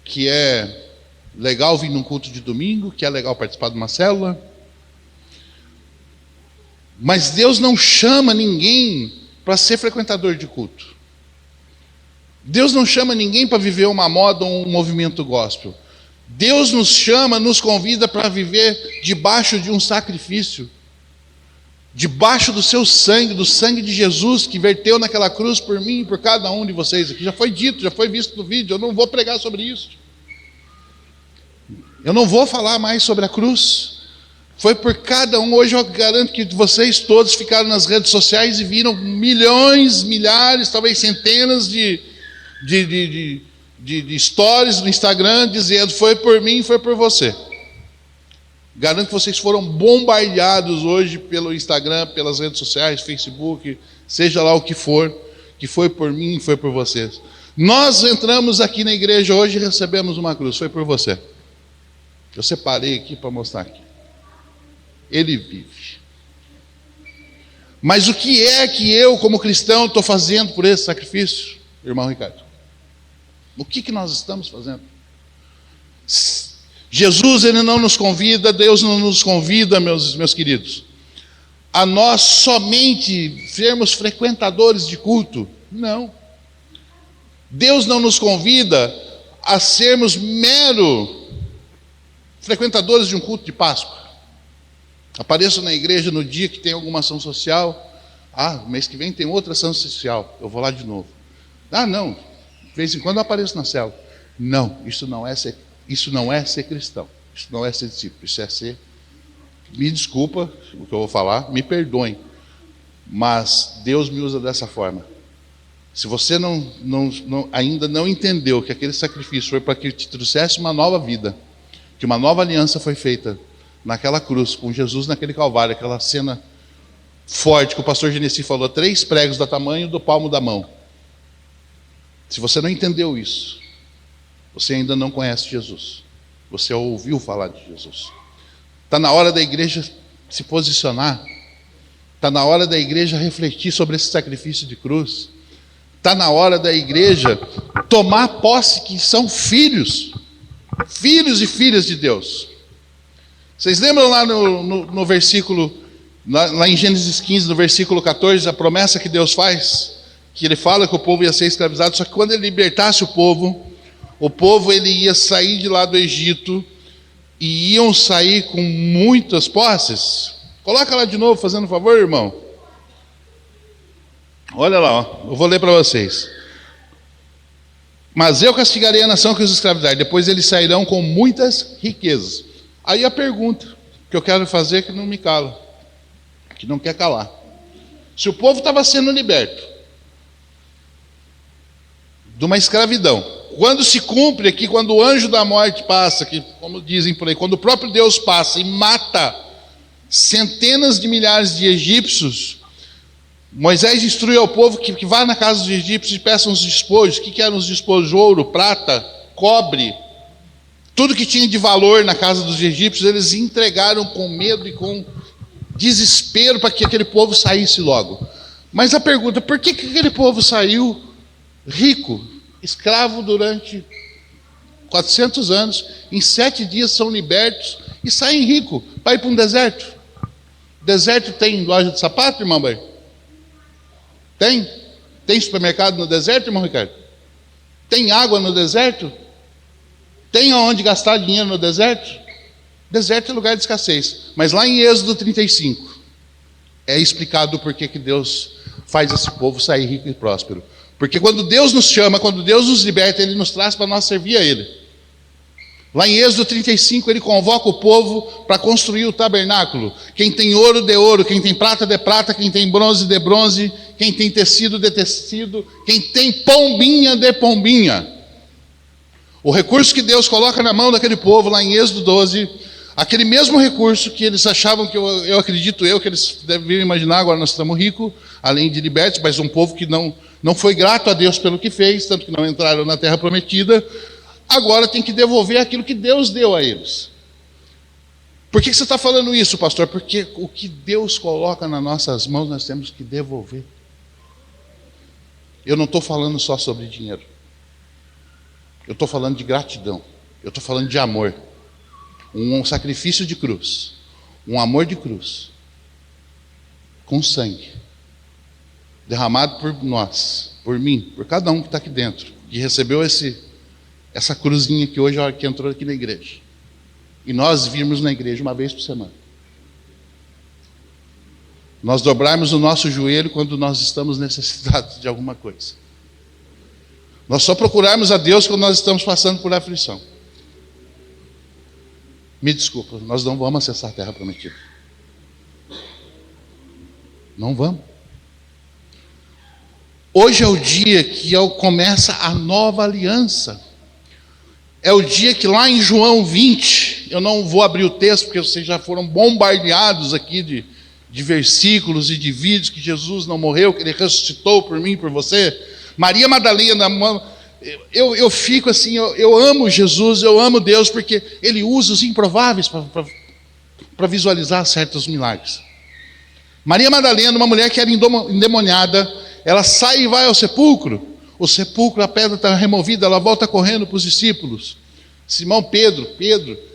Speaker 11: que é legal vir num culto de domingo, que é legal participar de uma célula. Mas Deus não chama ninguém para ser frequentador de culto. Deus não chama ninguém para viver uma moda ou um movimento gospel. Deus nos chama, nos convida para viver debaixo de um sacrifício, debaixo do seu sangue, do sangue de Jesus, que verteu naquela cruz por mim e por cada um de vocês aqui. Já foi dito, já foi visto no vídeo, eu não vou pregar sobre isso. Eu não vou falar mais sobre a cruz. Foi por cada um. Hoje eu garanto que vocês todos ficaram nas redes sociais e viram milhões, milhares, talvez centenas de stories no Instagram dizendo: foi por mim, foi por você. Garanto que vocês foram bombardeados hoje pelo Instagram, pelas redes sociais, Facebook, seja lá o que for, que foi por mim, foi por vocês. Nós entramos aqui na igreja hoje e recebemos uma cruz, foi por você. Eu separei aqui para mostrar aqui. Ele vive. Mas o que é que eu, como cristão, estou fazendo por esse sacrifício, irmão Ricardo? O que nós estamos fazendo? Jesus, ele não nos convida, Deus não nos convida, meus queridos, a nós somente sermos frequentadores de culto. Não. Deus não nos convida a sermos mero frequentadores de um culto de Páscoa. Apareço na igreja no dia que tem alguma ação social. Mês que vem tem outra ação social, eu vou lá de novo. Não, de vez em quando eu apareço na célula. Não, isso não é ser cristão, isso não é ser discípulo, isso é ser, me desculpa o que eu vou falar, me perdoem, Mas Deus me usa dessa forma. Se você ainda não entendeu que aquele sacrifício foi para que te trouxesse uma nova vida, que uma nova aliança foi feita naquela cruz, com Jesus naquele Calvário, aquela cena forte que o pastor Genesi falou, 3 pregos do tamanho do palmo da mão. Se você não entendeu isso, você ainda não conhece Jesus. Você ouviu falar de Jesus. Está na hora da igreja se posicionar. Está na hora da igreja refletir sobre esse sacrifício de cruz. Está na hora da igreja tomar posse que são filhos e filhas de Deus. Vocês lembram lá no versículo, lá em Gênesis 15, no versículo 14, a promessa que Deus faz? Que ele fala que o povo ia ser escravizado, só que quando ele libertasse o povo ele ia sair de lá do Egito e iam sair com muitas posses. Coloca lá de novo, fazendo um favor, irmão. Olha lá, ó. Eu vou ler para vocês. Mas eu castigarei a nação que os escravizar, depois eles sairão com muitas riquezas. Aí a pergunta que eu quero fazer que não me cala, que não quer calar. Se o povo estava sendo liberto de uma escravidão, quando se cumpre aqui, quando o anjo da morte passa, que, como dizem por aí, quando o próprio Deus passa e mata centenas de milhares de egípcios, Moisés instrui ao povo que vá na casa dos egípcios e peçam os despojos. O que eram os despojos? Ouro, prata, cobre. Tudo que tinha de valor na casa dos egípcios, eles entregaram com medo e com desespero para que aquele povo saísse logo. Mas a pergunta, por que aquele povo saiu rico, escravo durante 400 anos, em 7 dias são libertos e saem rico para ir para um deserto? Deserto tem loja de sapato, irmão Bair? Tem? Tem supermercado no deserto, irmão Ricardo? Tem água no deserto? Tem aonde gastar dinheiro no deserto? Deserto é lugar de escassez. Mas lá em Êxodo 35, é explicado por que Deus faz esse povo sair rico e próspero. Porque quando Deus nos chama, quando Deus nos liberta, Ele nos traz para nós servir a Ele. Lá em Êxodo 35, Ele convoca o povo para construir o tabernáculo. Quem tem ouro, dê ouro. Quem tem prata, dê prata. Quem tem bronze, dê bronze. Quem tem tecido, dê tecido. Quem tem pombinha, dê pombinha. O recurso que Deus coloca na mão daquele povo, lá em Êxodo 12, aquele mesmo recurso que eles achavam, que eu acredito que eles devem imaginar, agora nós estamos ricos, além de libertos, mas um povo que não foi grato a Deus pelo que fez, tanto que não entraram na terra prometida, agora tem que devolver aquilo que Deus deu a eles. Por que você está falando isso, pastor? Porque o que Deus coloca nas nossas mãos, nós temos que devolver. Eu não estou falando só sobre dinheiro. Eu estou falando de gratidão. Eu estou falando de amor. Um sacrifício de cruz. Um amor de cruz. Com sangue. Derramado por nós. Por mim. Por cada um que está aqui dentro. Que recebeu essa cruzinha que hoje que entrou aqui na igreja. E nós virmos na igreja uma vez por semana. Nós dobrarmos o nosso joelho quando nós estamos necessitados de alguma coisa. Nós só procurarmos a Deus quando nós estamos passando por aflição. Me desculpa, nós não vamos acessar a terra prometida. Não vamos. Hoje é o dia que começa a nova aliança. É o dia que lá em João 20, eu não vou abrir o texto, porque vocês já foram bombardeados aqui de versículos e de vídeos que Jesus não morreu, que Ele ressuscitou por mim e por você. Maria Madalena, eu fico assim, eu amo Jesus, eu amo Deus, porque Ele usa os improváveis para visualizar certos milagres. Maria Madalena, uma mulher que era endemoniada, ela sai e vai ao sepulcro. O sepulcro, a pedra está removida, ela volta correndo para os discípulos. Simão Pedro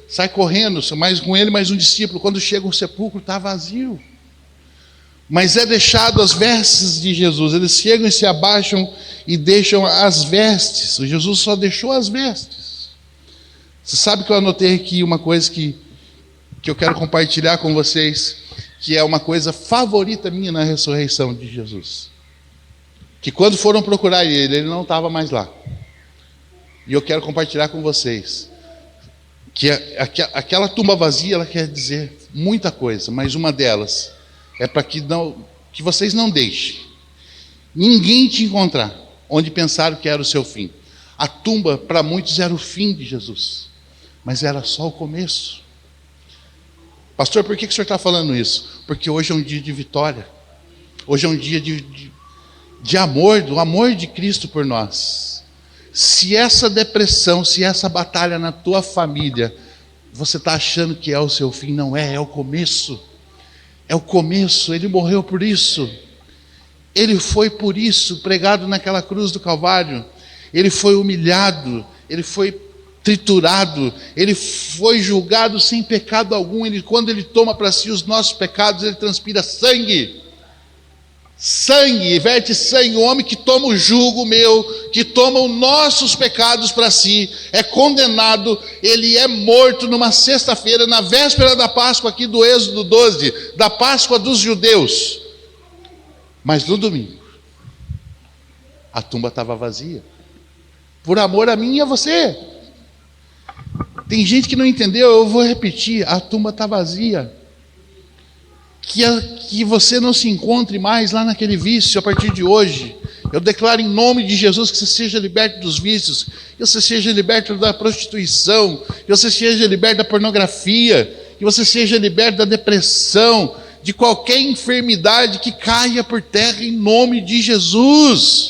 Speaker 11: sai correndo, com ele mais um discípulo. Quando chega o sepulcro, está vazio. Mas é deixado as vestes de Jesus. Eles chegam e se abaixam e deixam as vestes. O Jesus só deixou as vestes. Você sabe que eu anotei aqui uma coisa que eu quero compartilhar com vocês, que é uma coisa favorita minha na ressurreição de Jesus. Que quando foram procurar ele não estava mais lá. E eu quero compartilhar com vocês que aquela tumba vazia, ela quer dizer muita coisa, mas uma delas é para que que vocês não deixem ninguém te encontrar onde pensaram que era o seu fim. A tumba, para muitos, era o fim de Jesus, mas era só o começo. Pastor, por que o senhor está falando isso? Porque hoje é um dia de vitória. Hoje é um dia de amor, do amor de Cristo por nós. Se essa depressão, se essa batalha na tua família, você está achando que é o seu fim, não é, é o começo. É o começo, ele morreu por isso. Ele foi por isso, pregado naquela cruz do Calvário. Ele foi humilhado, ele foi triturado, ele foi julgado sem pecado algum. Quando ele toma para si os nossos pecados, ele transpira sangue. Sangue, verte sangue. O homem que toma o jugo meu, que toma os nossos pecados para si, é condenado. Ele é morto numa sexta-feira, na véspera da Páscoa aqui do Êxodo 12, da Páscoa dos judeus. Mas no domingo, a tumba estava vazia, por amor a mim e a você. Tem gente que não entendeu, eu vou repetir, a tumba está vazia. Que você não se encontre mais lá naquele vício a partir de hoje. Eu declaro em nome de Jesus que você seja liberto dos vícios, que você seja liberto da prostituição, que você seja liberto da pornografia, que você seja liberto da depressão, de qualquer enfermidade que caia por terra em nome de Jesus.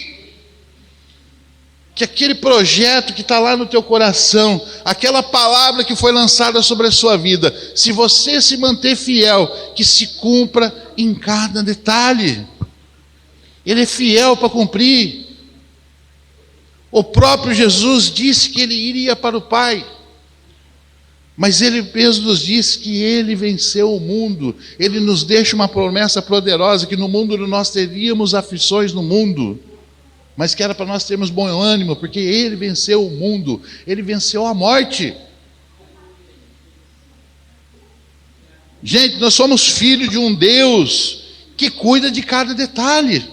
Speaker 11: Que aquele projeto que está lá no teu coração, aquela palavra que foi lançada sobre a sua vida, se você se manter fiel, que se cumpra em cada detalhe. Ele é fiel para cumprir. O próprio Jesus disse que ele iria para o Pai, mas ele mesmo nos disse que ele venceu o mundo. Ele nos deixa uma promessa poderosa, que no mundo nós teríamos aflições no mundo, mas que era para nós termos bom ânimo, porque ele venceu o mundo, ele venceu a morte. Gente, nós somos filhos de um Deus que cuida de cada detalhe.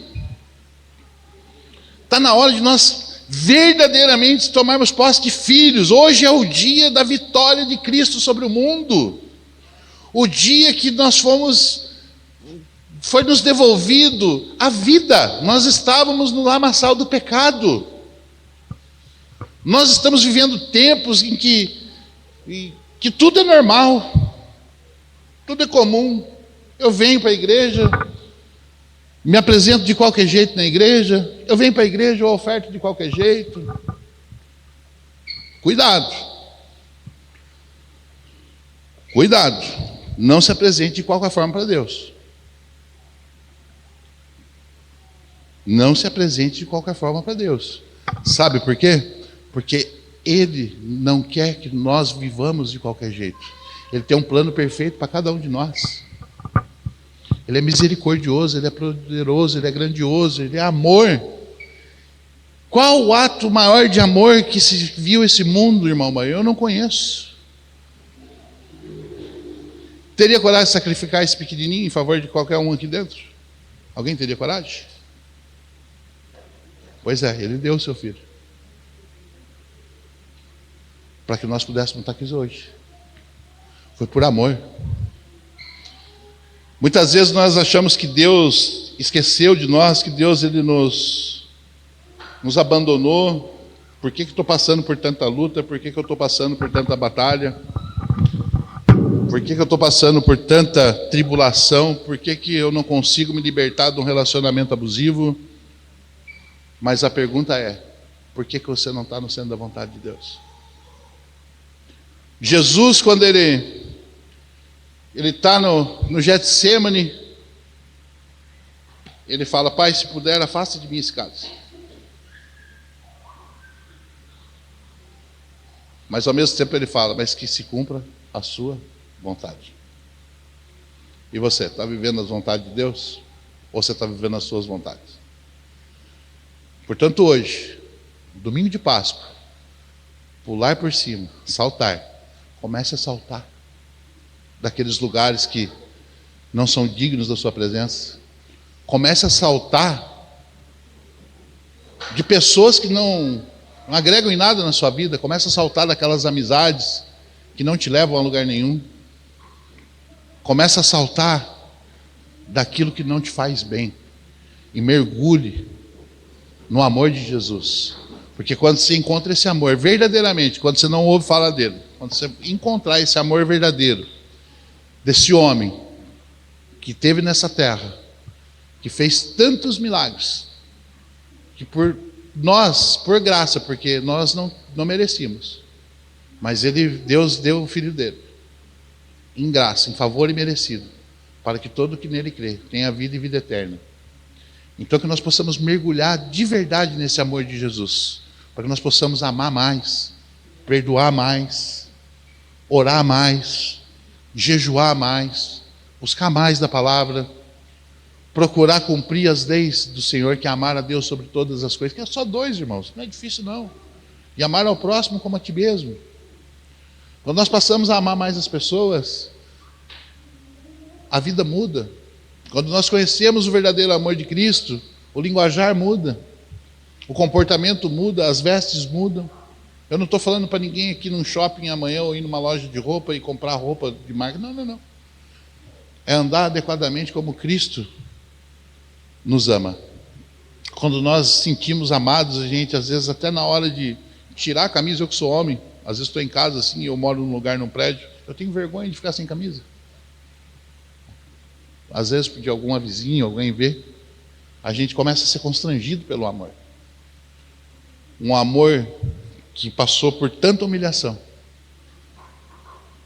Speaker 11: Está na hora de nós verdadeiramente tomarmos posse de filhos. Hoje é o dia da vitória de Cristo sobre o mundo. O dia que foi nos devolvido a vida. Nós estávamos no lamaçal do pecado. Nós estamos vivendo tempos em que tudo é normal, tudo é comum. Eu venho para a igreja, me apresento de qualquer jeito na igreja, eu venho para a igreja, eu oferto de qualquer jeito. Cuidado. Cuidado. Não se apresente de qualquer forma para Deus. Não se apresente de qualquer forma para Deus. Sabe por quê? Porque Ele não quer que nós vivamos de qualquer jeito. Ele tem um plano perfeito para cada um de nós. Ele é misericordioso, Ele é poderoso, Ele é grandioso, Ele é amor. Qual o ato maior de amor que se viu esse mundo, irmão? Eu não conheço. Teria coragem de sacrificar esse pequenininho em favor de qualquer um aqui dentro? Alguém teria coragem? Pois é, Ele deu o seu filho para que nós pudéssemos estar aqui hoje. Foi por amor. Muitas vezes nós achamos que Deus esqueceu de nós, que Deus ele nos abandonou. Por que estou passando por tanta luta? Por que eu estou passando por tanta batalha? Por que eu estou passando por tanta tribulação? Por que eu não consigo me libertar de um relacionamento abusivo? Mas a pergunta é, por que você não está no centro da vontade de Deus? Jesus, quando ele está no Getsemane, ele fala: Pai, se puder, afasta de mim esse cálice. Mas ao mesmo tempo ele fala: mas que se cumpra a sua vontade. E você, está vivendo as vontades de Deus? Ou você está vivendo as suas vontades? Portanto, hoje, domingo de Páscoa, pular por cima, saltar. Comece a saltar daqueles lugares que não são dignos da sua presença. Comece a saltar de pessoas que não agregam em nada na sua vida. Comece a saltar daquelas amizades que não te levam a lugar nenhum. Comece a saltar daquilo que não te faz bem e mergulhe no amor de Jesus. Porque quando você encontra esse amor verdadeiramente, quando você não ouve falar dele, quando você encontrar esse amor verdadeiro desse homem que esteve nessa terra, que fez tantos milagres, que por nós, por graça, porque nós não merecíamos, mas Deus deu o Filho dele, em graça, em favor e merecido, para que todo que nele crê tenha vida e vida eterna. Então que nós possamos mergulhar de verdade nesse amor de Jesus, para que nós possamos amar mais, perdoar mais, orar mais, jejuar mais, buscar mais da palavra, procurar cumprir as leis do Senhor, que é amar a Deus sobre todas as coisas, que é só 2, irmãos, não é difícil não. E amar ao próximo como a ti mesmo. Quando nós passamos a amar mais as pessoas, a vida muda. Quando nós conhecemos o verdadeiro amor de Cristo, o linguajar muda, o comportamento muda, as vestes mudam. Eu não estou falando para ninguém aqui num shopping amanhã ou ir numa loja de roupa e comprar roupa de marca. Não. É andar adequadamente como Cristo nos ama. Quando nós sentimos amados, a gente às vezes até na hora de tirar a camisa, eu que sou homem, às vezes estou em casa assim, eu moro num lugar, num prédio, eu tenho vergonha de ficar sem camisa. Às vezes de alguma vizinha, alguém vê, a gente começa a ser constrangido pelo amor. Um amor que passou por tanta humilhação,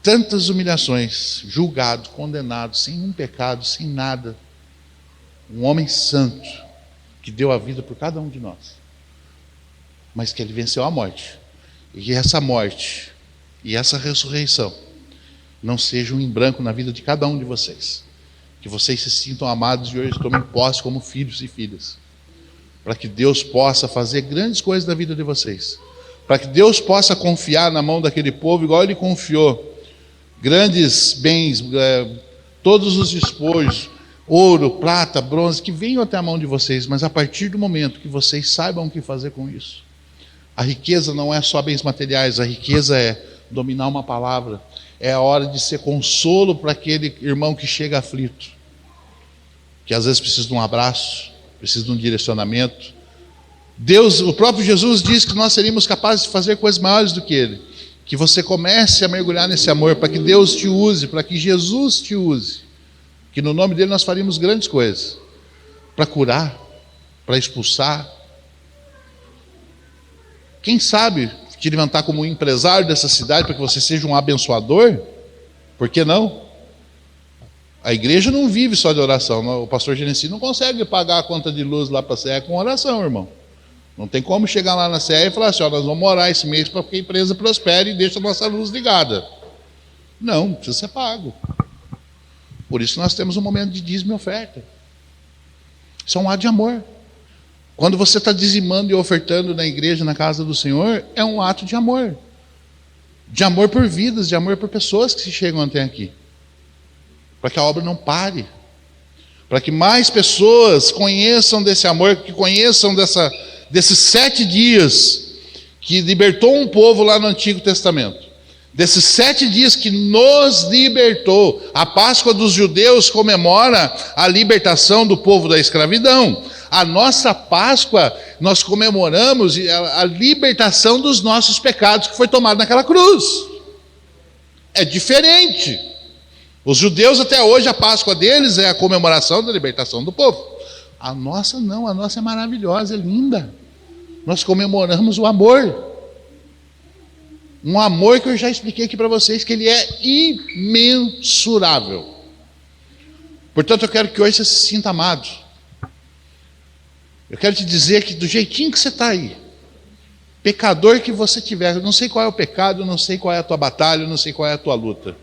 Speaker 11: tantas humilhações, julgado, condenado, sem um pecado, sem nada. Um homem santo, que deu a vida por cada um de nós, mas que ele venceu a morte. E que essa morte e essa ressurreição não sejam em branco na vida de cada um de vocês. Que vocês se sintam amados e hoje tomem posse como filhos e filhas. Para que Deus possa fazer grandes coisas na vida de vocês. Para que Deus possa confiar na mão daquele povo, igual Ele confiou grandes bens, todos os despojos, ouro, prata, bronze, que venham até a mão de vocês, mas a partir do momento que vocês saibam o que fazer com isso. A riqueza não é só bens materiais, a riqueza é dominar uma palavra. É a hora de ser consolo para aquele irmão que chega aflito, que às vezes precisa de um abraço, precisa de um direcionamento. Deus, o próprio Jesus diz que nós seríamos capazes de fazer coisas maiores do que Ele. Que você comece a mergulhar nesse amor, para que Deus te use, para que Jesus te use. Que no nome dele nós faríamos grandes coisas, para curar, para expulsar. Quem sabe te levantar como um empresário dessa cidade, para que você seja um abençoador? Por que não? A igreja não vive só de oração. O pastor Genesi não consegue pagar a conta de luz lá para a CE com oração, irmão. Não tem como chegar lá na CE e falar assim, nós vamos orar esse mês para que a empresa prospere e deixe a nossa luz ligada. Não, precisa ser pago. Por isso nós temos um momento de dízimo e oferta. Isso é um ato de amor. Quando você está dizimando e ofertando na igreja, na casa do Senhor, é um ato de amor. De amor por vidas, de amor por pessoas que se chegam até aqui. Para que a obra não pare. Para que mais pessoas conheçam desse amor, que conheçam desses 7 dias que libertou um povo lá no Antigo Testamento. Desses 7 dias que nos libertou. A Páscoa dos judeus comemora a libertação do povo da escravidão. A nossa Páscoa, nós comemoramos a libertação dos nossos pecados que foi tomado naquela cruz. É diferente. Os judeus até hoje, a Páscoa deles é a comemoração da libertação do povo. A nossa não, a nossa é maravilhosa, é linda. Nós comemoramos o amor. Um amor que eu já expliquei aqui para vocês, que ele é imensurável. Portanto, eu quero que hoje você se sinta amado. Eu quero te dizer que do jeitinho que você está aí, pecador que você tiver, eu não sei qual é o pecado, eu não sei qual é a tua batalha, eu não sei qual é a tua luta,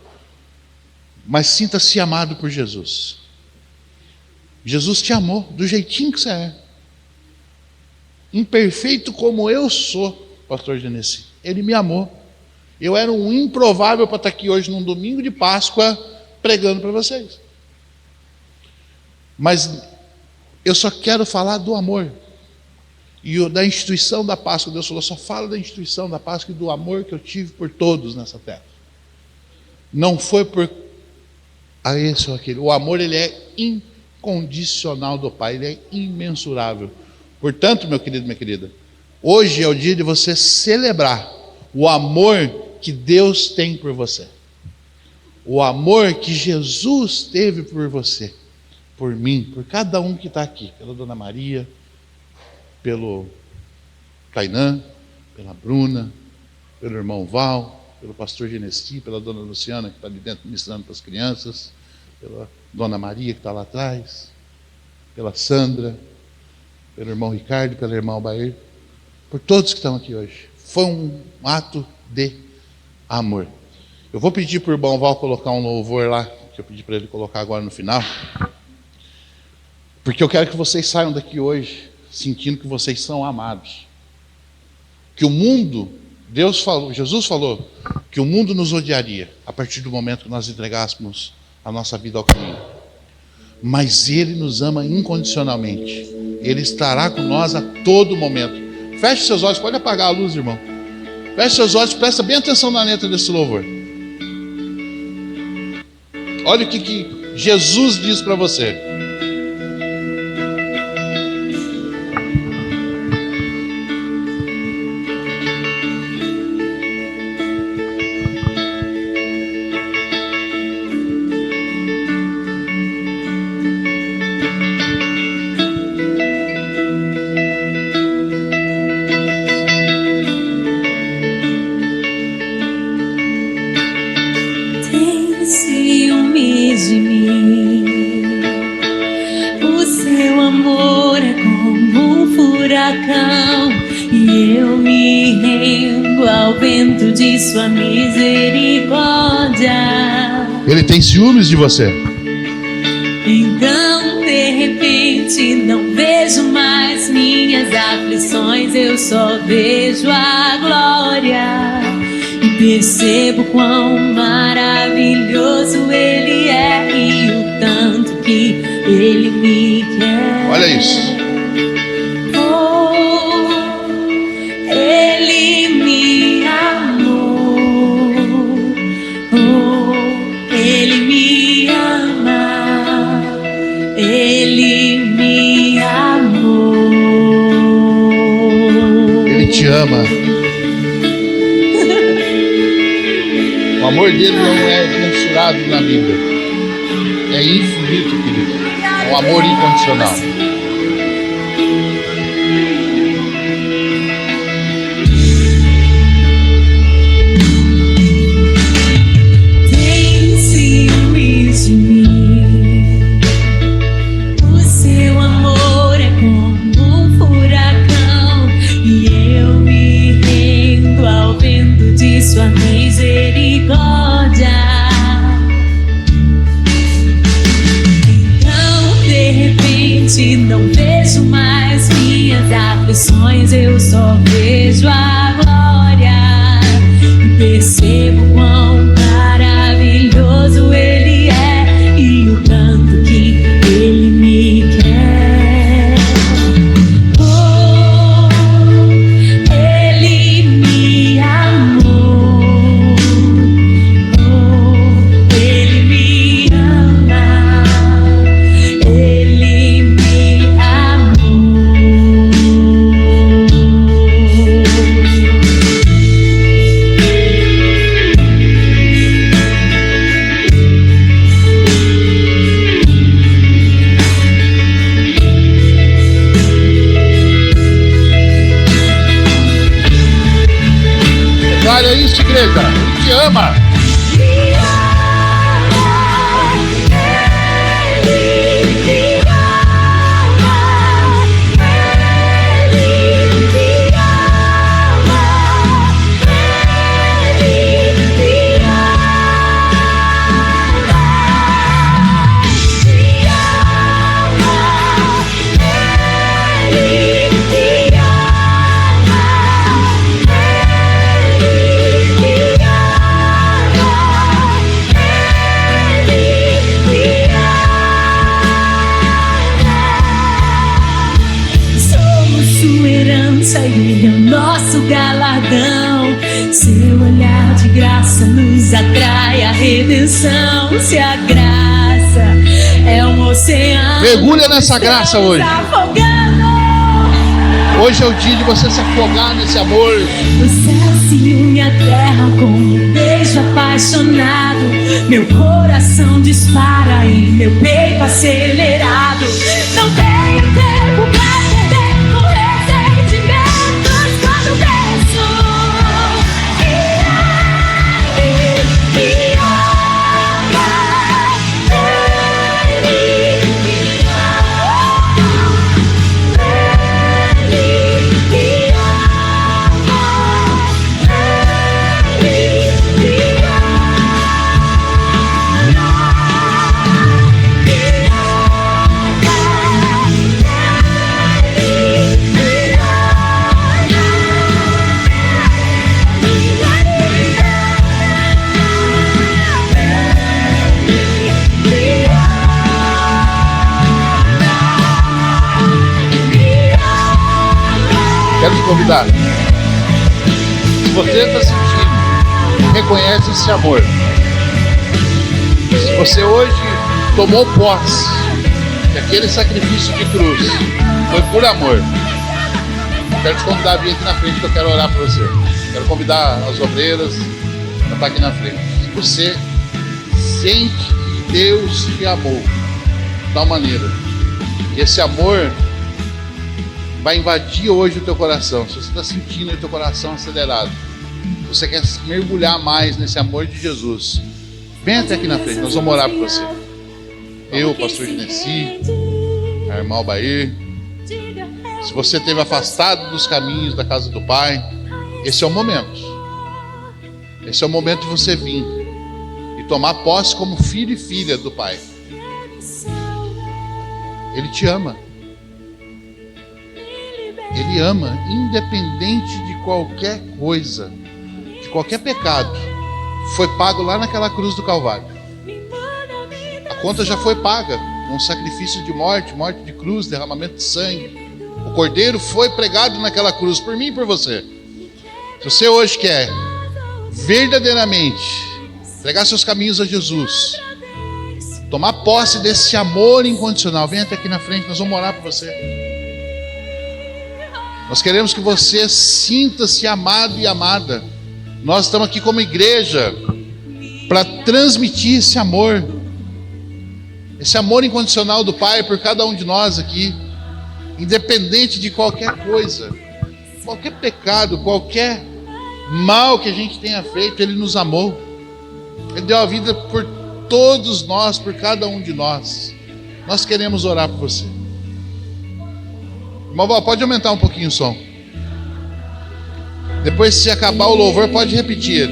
Speaker 11: mas sinta-se amado por Jesus. Jesus te amou do jeitinho que você é. Imperfeito como eu sou, pastor Genesi, Ele me amou. Eu era um improvável para estar aqui hoje num domingo de Páscoa pregando para vocês. Mas eu só quero falar do amor e da instituição da Páscoa. Deus falou, só fala da instituição da Páscoa e do amor que eu tive por todos nessa terra. Não foi por esse ou aquele. O amor, ele é incondicional do Pai, ele é imensurável. Portanto, meu querido, minha querida, hoje é o dia de você celebrar o amor que Deus tem por você. O amor que Jesus teve por você, por mim, por cada um que está aqui, pela Dona Maria, pelo Tainan, pela Bruna, pelo irmão Val, pelo pastor Genesti, pela Dona Luciana, que está ali dentro ministrando para as crianças, pela Dona Maria, que está lá atrás, pela Sandra, pelo irmão Ricardo, pelo irmão Baer, por todos que estão aqui hoje. Foi um ato de amor. Eu vou pedir para o irmão Val colocar um louvor lá, que eu pedi para ele colocar agora no final, porque eu quero que vocês saiam daqui hoje sentindo que vocês são amados. Que o mundo, Deus falou, Jesus falou, que o mundo nos odiaria a partir do momento que nós entregássemos a nossa vida ao caminho. Mas Ele nos ama incondicionalmente. Ele estará com nós a todo momento. Feche seus olhos, pode apagar a luz, irmão. Feche seus olhos, presta bem atenção na letra desse louvor. Olha o que Jesus diz para você.
Speaker 10: Sua misericórdia.
Speaker 11: Ele tem ciúmes de você.
Speaker 10: Então, de repente, não vejo mais minhas aflições, eu só vejo a glória e percebo quão maravilhoso Ele é e o tanto que Ele me quer.
Speaker 11: Olha isso. Ama. O amor dele não é mensurado na Bíblia. É infinito, querido. É um amor incondicional.
Speaker 10: Tem ciúmes de mim. O seu amor é como um furacão e eu me rendo ao vento de sua misericórdia. Então, de repente, não vejo mais minhas aflições, eu só vejo a glória e percebo quão maravilhoso Ele é e o tanto que Ele me quer. Oh, Ele me amou. Oh, Ele me ama. Ele me amou.
Speaker 11: Olha isso, igreja. Ele te ama.
Speaker 10: E Ele é o nosso galardão. Seu olhar de graça nos atrai à redenção. Se a graça é um oceano.
Speaker 11: Mergulha nessa graça hoje.
Speaker 10: Afogando.
Speaker 11: Hoje é o dia de você se afogar nesse amor.
Speaker 10: O céu se une à terra com um beijo apaixonado. Meu coração dispara e meu peito acelerado. Não tenho tempo pra perder com ressentimentos quando penso que ama
Speaker 11: Quero te convidar. Se você está sentindo, reconhece esse amor. Se você hoje tomou posse que aquele sacrifício de cruz foi por amor, quero te convidar a vir aqui na frente que eu quero orar por você. Quero convidar as obreiras para estar aqui na frente. Se você sente que Deus te amou de tal maneira que esse amor vai invadir hoje o teu coração. Se você está sentindo o teu coração acelerado, você quer mergulhar mais nesse amor de Jesus, vem até aqui na frente, nós vamos orar por você. Eu, o pastor Genesi, a irmã Albair. Se você esteve afastado dos caminhos da casa do Pai, esse é o momento. Esse é o momento de você vir e tomar posse como filho e filha do Pai. Ele te ama. Ele ama, independente de qualquer coisa, de qualquer pecado. Foi pago lá naquela cruz do Calvário. A conta já foi paga, um sacrifício de morte, morte de cruz, derramamento de sangue. O Cordeiro foi pregado naquela cruz por mim e por você. Se você hoje quer verdadeiramente entregar seus caminhos a Jesus, tomar posse desse amor incondicional, vem até aqui na frente, nós vamos orar por você. Nós queremos que você sinta-se amado e amada. Nós estamos aqui como igreja para transmitir esse amor incondicional do Pai por cada um de nós aqui, independente de qualquer coisa, qualquer pecado, qualquer mal que a gente tenha feito. Ele nos amou. Ele deu a vida por todos nós, por cada um de nós. Nós queremos orar por você. Irmão, pode aumentar um pouquinho o som. Depois, se acabar o louvor, pode repetir.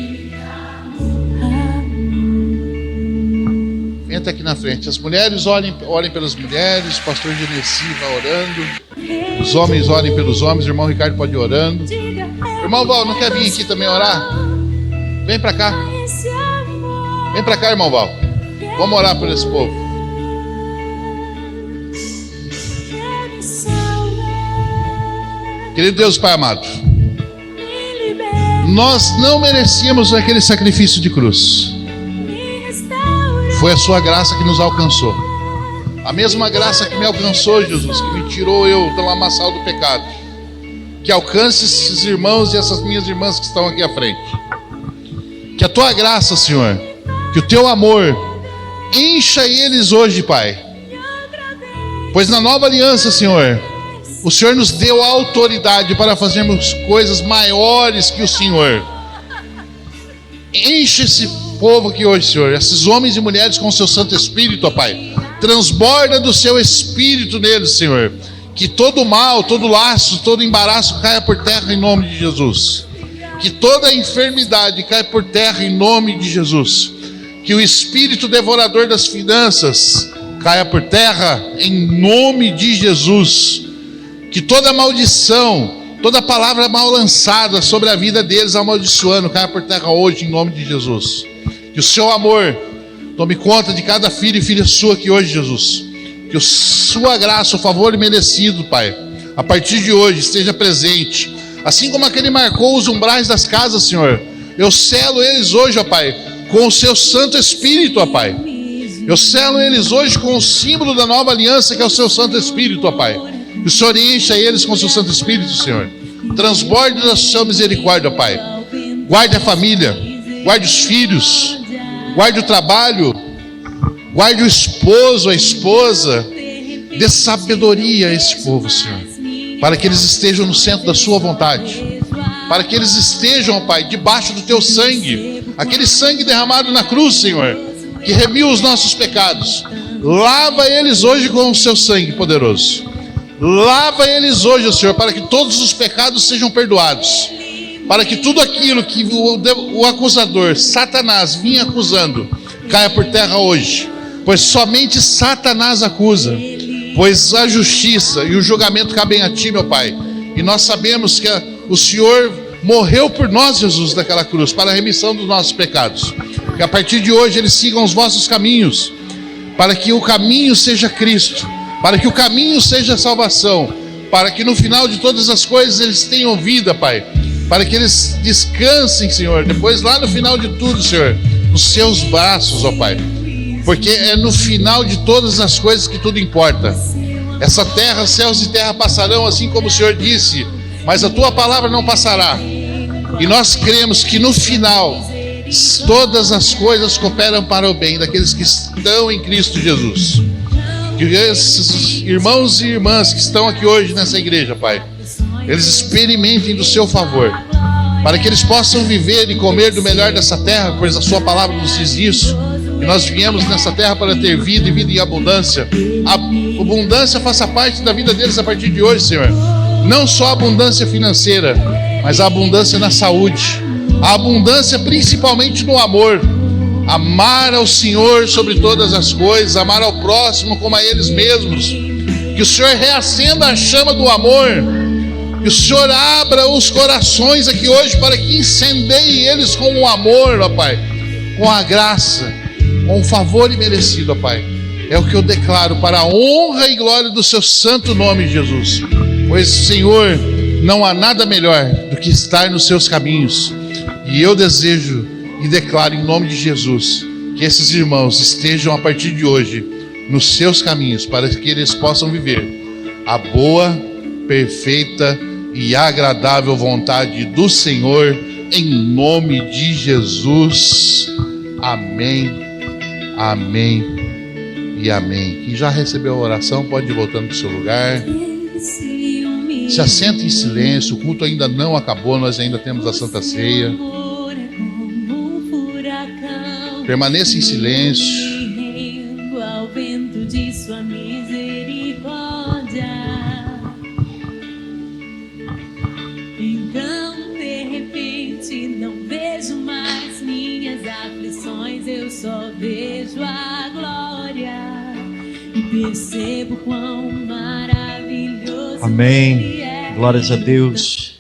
Speaker 11: Entra aqui na frente. As mulheres orem pelas mulheres. O pastor Genesi vai orando. Os homens orem pelos homens. O irmão Ricardo pode ir orando. Irmão Val, não quer vir aqui também orar? Vem para cá. Vem para cá, irmão Val. Vamos orar por esse povo. Querido Deus Pai amado, nós não merecíamos aquele sacrifício de cruz. Foi a sua graça que nos alcançou. A mesma graça que me alcançou, Jesus, que me tirou eu do lamaçal do pecado. Que alcance esses irmãos e essas minhas irmãs que estão aqui à frente. Que a tua graça, Senhor, que o teu amor encha eles hoje, Pai. Pois na nova aliança, Senhor, o Senhor nos deu a autoridade para fazermos coisas maiores que o Senhor. Enche esse povo aqui hoje, Senhor, esses homens e mulheres com o seu Santo Espírito, ó Pai. Transborda do seu Espírito neles, Senhor. Que todo mal, todo laço, todo embaraço caia por terra em nome de Jesus. Que toda enfermidade caia por terra em nome de Jesus. Que o espírito devorador das finanças caia por terra em nome de Jesus. Que toda maldição, toda palavra mal lançada sobre a vida deles, amaldiçoando, caia por terra hoje em nome de Jesus. Que o seu amor tome conta de cada filho e filha sua aqui hoje, Jesus. Que a sua graça, o favor merecido, Pai, a partir de hoje esteja presente. Assim como aquele marcou os umbrais das casas, Senhor, eu selo eles hoje, ó Pai, com o seu Santo Espírito, ó Pai. Eu selo eles hoje com o símbolo da nova aliança, que é o seu Santo Espírito, ó Pai. Que o Senhor encha eles com o seu Santo Espírito, Senhor. Transborde da sua misericórdia, ó Pai. Guarde a família, guarde os filhos, guarde o trabalho, guarde o esposo, a esposa. Dê sabedoria a esse povo, Senhor, para que eles estejam no centro da sua vontade, para que eles estejam, ó Pai, debaixo do teu sangue, aquele sangue derramado na cruz, Senhor, que remiu os nossos pecados. Lava eles hoje com o seu sangue poderoso. Lava eles hoje, Senhor, para que todos os pecados sejam perdoados, para que tudo aquilo que o acusador, Satanás, vinha acusando, caia por terra hoje, pois somente Satanás acusa, pois a justiça e o julgamento cabem a ti, meu Pai. E nós sabemos que o Senhor morreu por nós, Jesus, naquela cruz, para a remissão dos nossos pecados. Que a partir de hoje eles sigam os vossos caminhos, para que o caminho seja Cristo, para que o caminho seja salvação, para que no final de todas as coisas eles tenham vida, Pai, para que eles descansem, Senhor, depois lá no final de tudo, Senhor, nos seus braços, ó Pai, porque é no final de todas as coisas que tudo importa. Essa terra, céus e terra passarão, assim como o Senhor disse, mas a tua palavra não passará. E nós cremos que no final todas as coisas cooperam para o bem daqueles que estão em Cristo Jesus. Que esses irmãos e irmãs que estão aqui hoje nessa igreja, Pai, eles experimentem do seu favor, para que eles possam viver e comer do melhor dessa terra, pois a sua palavra nos diz isso. E nós viemos nessa terra para ter vida e vida em abundância. A abundância faça parte da vida deles a partir de hoje, Senhor. Não só a abundância financeira, mas a abundância na saúde, a abundância principalmente no amor. Amar ao Senhor sobre todas as coisas, amar ao próximo como a eles mesmos. Que o Senhor reacenda a chama do amor, que o Senhor abra os corações aqui hoje para que incendeie eles com o amor, ó Pai, com a graça, com o favor imerecido, ó Pai. É o que eu declaro para a honra e glória do seu santo nome, Jesus. Pois, Senhor, não há nada melhor do que estar nos seus caminhos. E eu desejo e declaro em nome de Jesus que esses irmãos estejam a partir de hoje nos seus caminhos, para que eles possam viver a boa, perfeita e agradável vontade do Senhor, em nome de Jesus. Amém, amém e amém. Quem já recebeu a oração pode ir voltando para o seu lugar. Se assenta em silêncio, o culto ainda não acabou, nós ainda temos a Santa Ceia. Permaneça em silêncio.
Speaker 10: Ao vento de sua misericórdia. Então, de repente, não vejo mais minhas aflições, eu só vejo a glória e percebo quão maravilhoso.
Speaker 2: Amém. Glórias a Deus.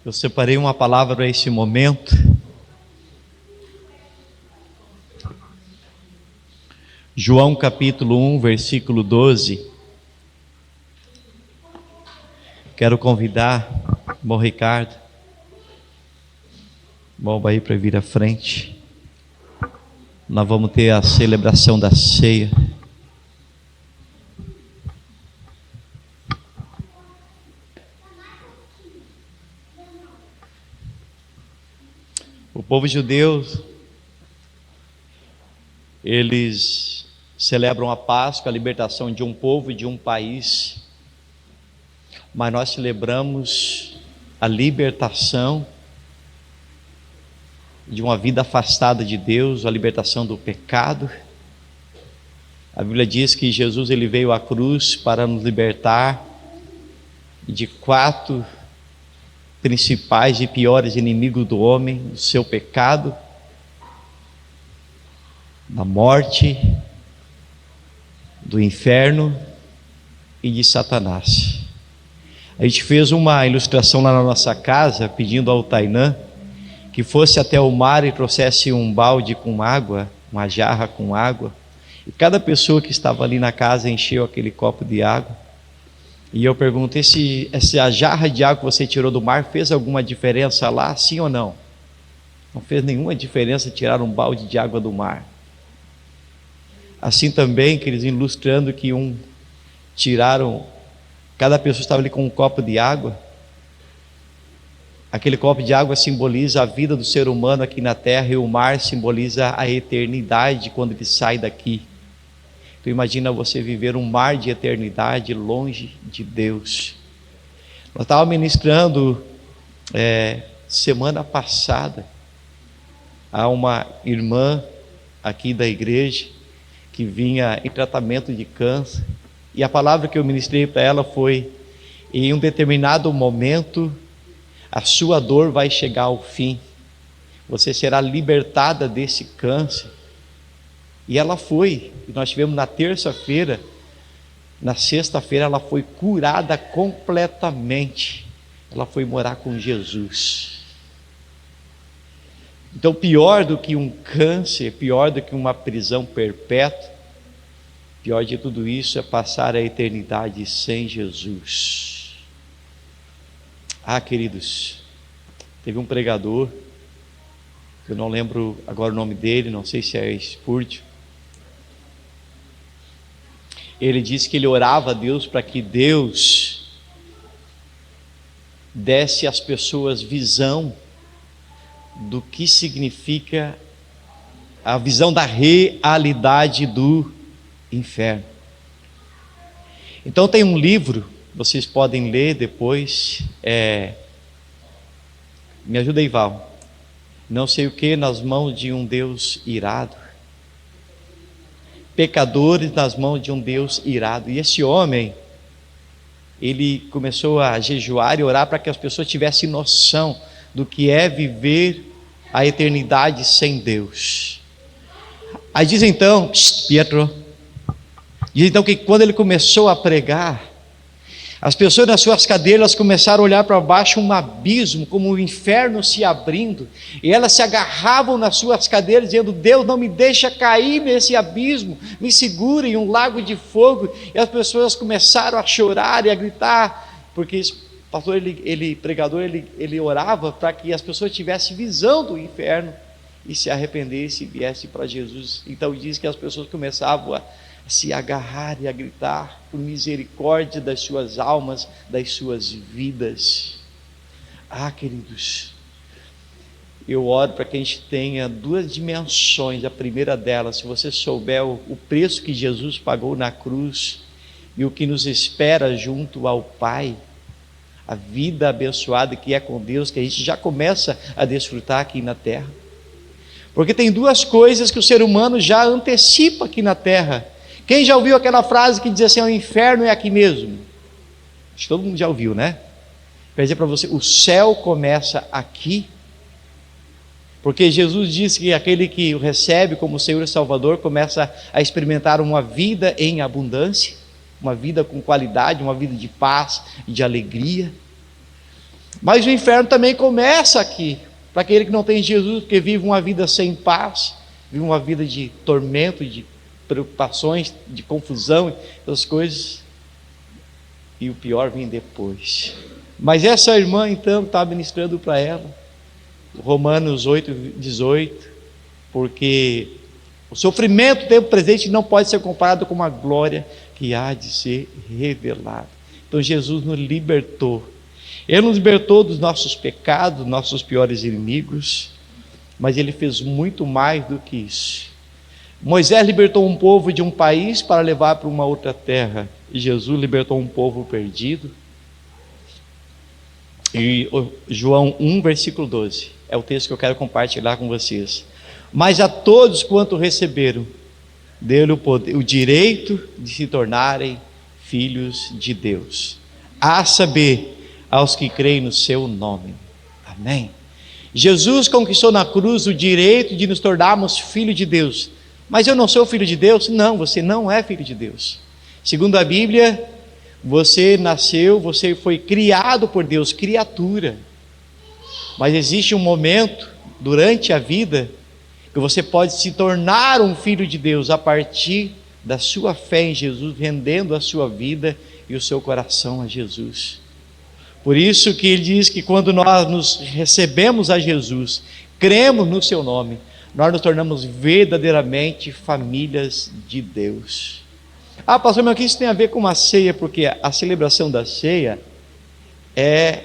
Speaker 2: Eu separei uma palavra para esse momento. João capítulo 1, versículo 12. Quero convidar o irmão Ricardo, irmão aí para vir à frente. Nós vamos ter a celebração da ceia. O povo judeu, eles celebram a Páscoa, a libertação de um povo e de um país, mas nós celebramos a libertação de uma vida afastada de Deus, a libertação do pecado. A Bíblia diz que Jesus ele veio à cruz para nos libertar de 4 principais e piores inimigos do homem: o seu pecado, da morte, do inferno e de Satanás. A gente fez uma ilustração lá na nossa casa, pedindo ao Tainã que fosse até o mar e trouxesse um balde com água, uma jarra com água, e cada pessoa que estava ali na casa encheu aquele copo de água. E eu pergunto: essa jarra de água que você tirou do mar fez alguma diferença lá, sim ou não? Não fez nenhuma diferença tirar um balde de água do mar. Assim também, queridos, ilustrando que cada pessoa estava ali com um copo de água. Aquele copo de água simboliza a vida do ser humano aqui na terra, e o mar simboliza a eternidade quando ele sai daqui. Então imagina você viver um mar de eternidade longe de Deus. Nós estávamos ministrando semana passada a uma irmã aqui da igreja que vinha em tratamento de câncer, e a palavra que eu ministrei para ela foi: em um determinado momento a sua dor vai chegar ao fim, você será libertada desse câncer. E ela foi, e nós tivemos na terça-feira, na sexta-feira ela foi curada completamente, ela foi morar com Jesus. Então, pior do que um câncer, pior do que uma prisão perpétua, pior de tudo isso é passar a eternidade sem Jesus. Queridos, teve um pregador, eu não lembro agora o nome dele, não sei se é Spurgeon. Ele disse que ele orava a Deus para que Deus desse às pessoas visão do que significa a visão da realidade do inferno. Então tem um livro, vocês podem ler depois, me ajuda aí, Val. Não sei o que, nas mãos de um Deus irado. Pecadores nas mãos de um Deus irado. E esse homem, ele começou a jejuar e orar para que as pessoas tivessem noção do que é viver a eternidade sem Deus. Aí diz então, Pietro, diz então que quando ele começou a pregar, as pessoas nas suas cadeiras começaram a olhar para baixo, um abismo, como o inferno se abrindo, e elas se agarravam nas suas cadeiras, dizendo: Deus, não me deixa cair nesse abismo, me segura em um lago de fogo. E as pessoas começaram a chorar e a gritar, porque esse pastor, pregador, ele orava para que as pessoas tivessem visão do inferno e se arrependessem e viessem para Jesus. Então diz que as pessoas começavam a se agarrar e a gritar por misericórdia das suas almas, das suas vidas. Queridos, eu oro para que a gente tenha duas dimensões. A primeira delas, se você souber o preço que Jesus pagou na cruz e o que nos espera junto ao Pai, a vida abençoada que é com Deus, que a gente já começa a desfrutar aqui na terra. Porque tem duas coisas que o ser humano já antecipa aqui na terra. Quem já ouviu aquela frase que diz assim: o inferno é aqui mesmo? Acho que todo mundo já ouviu, né? Quer dizer para você, o céu começa aqui, porque Jesus disse que aquele que o recebe como Senhor e Salvador começa a experimentar uma vida em abundância, uma vida com qualidade, uma vida de paz e de alegria. Mas o inferno também começa aqui, para aquele que não tem Jesus, porque vive uma vida sem paz, vive uma vida de tormento, de preocupações, de confusão, essas coisas, e o pior vem depois. Mas essa irmã então estava ministrando para ela Romanos 8:18, porque o sofrimento do tempo presente não pode ser comparado com a glória que há de ser revelada. Então Jesus nos libertou, Ele nos libertou dos nossos pecados, dos nossos piores inimigos, mas Ele fez muito mais do que isso. Moisés libertou um povo de um país para levar para uma outra terra, e Jesus libertou um povo perdido. E João 1, versículo 12, é o texto que eu quero compartilhar com vocês. Mas a todos quanto receberam, deu-lhe o direito de se tornarem filhos de Deus, a saber, aos que creem no seu nome. Amém. Jesus conquistou na cruz o direito de nos tornarmos filhos de Deus. Mas eu não sou filho de Deus? Não, você não é filho de Deus. Segundo a Bíblia, você nasceu, você foi criado por Deus, criatura. Mas existe um momento durante a vida que você pode se tornar um filho de Deus a partir da sua fé em Jesus, rendendo a sua vida e o seu coração a Jesus. Por isso que ele diz que quando nós nos recebemos a Jesus, cremos no seu nome, nós nos tornamos verdadeiramente famílias de Deus. Ah, pastor, mas o que isso tem a ver com uma ceia? Porque a celebração da ceia é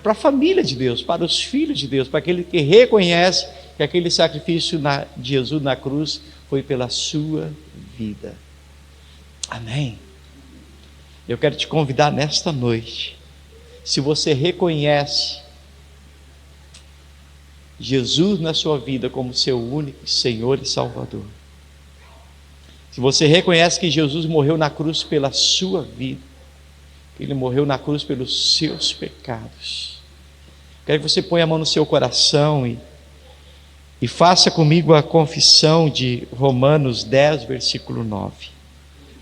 Speaker 2: para a família de Deus, para os filhos de Deus, para aquele que reconhece que aquele sacrifício de Jesus na cruz foi pela sua vida. Amém? Eu quero te convidar nesta noite, se você reconhece Jesus na sua vida como seu único Senhor e Salvador, se você reconhece que Jesus morreu na cruz pela sua vida, que Ele morreu na cruz pelos seus pecados, quero que você ponha a mão no seu coração e faça comigo a confissão de Romanos 10, versículo 9,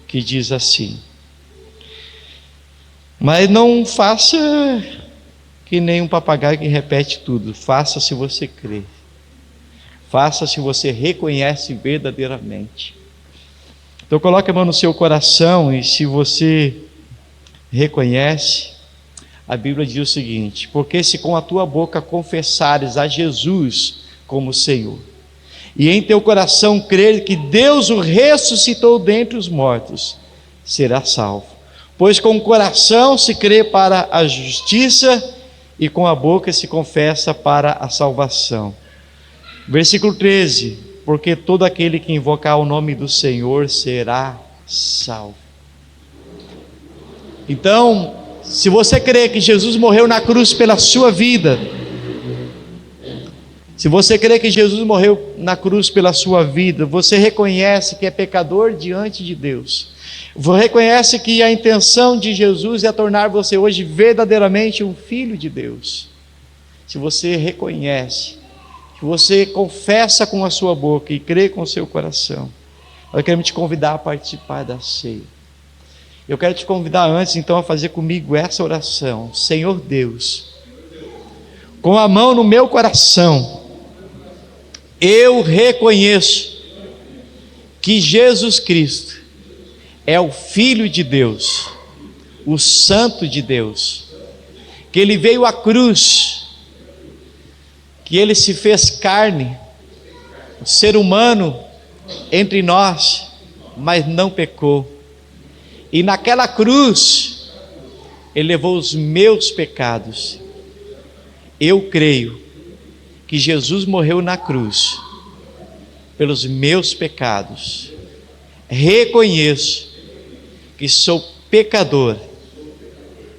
Speaker 2: que diz assim: mas não faça que nem um papagaio que repete tudo, faça se você crê, faça se você reconhece verdadeiramente. Então coloque a mão no seu coração e se você reconhece, a Bíblia diz o seguinte: porque se com a tua boca confessares a Jesus como Senhor, e em teu coração crer que Deus o ressuscitou dentre os mortos, serás salvo. Pois com o coração se crê para a justiça e com a boca se confessa para a salvação. Versículo 13: porque todo aquele que invocar o nome do Senhor será salvo. Então, se você crê que Jesus morreu na cruz pela sua vida, se você crê que Jesus morreu na cruz pela sua vida, você reconhece que é pecador diante de Deus, você reconhece que a intenção de Jesus é tornar você hoje verdadeiramente um filho de Deus. Se você reconhece, se você confessa com a sua boca e crê com o seu coração, eu quero te convidar a participar da ceia. Eu quero te convidar antes então a fazer comigo essa oração: Senhor Deus, com a mão no meu coração, eu reconheço que Jesus Cristo é o Filho de Deus, o Santo de Deus, que Ele veio à cruz, que Ele se fez carne, um ser humano entre nós, mas não pecou, e naquela cruz Ele levou os meus pecados. Eu creio que Jesus morreu na cruz pelos meus pecados. Reconheço que sou pecador,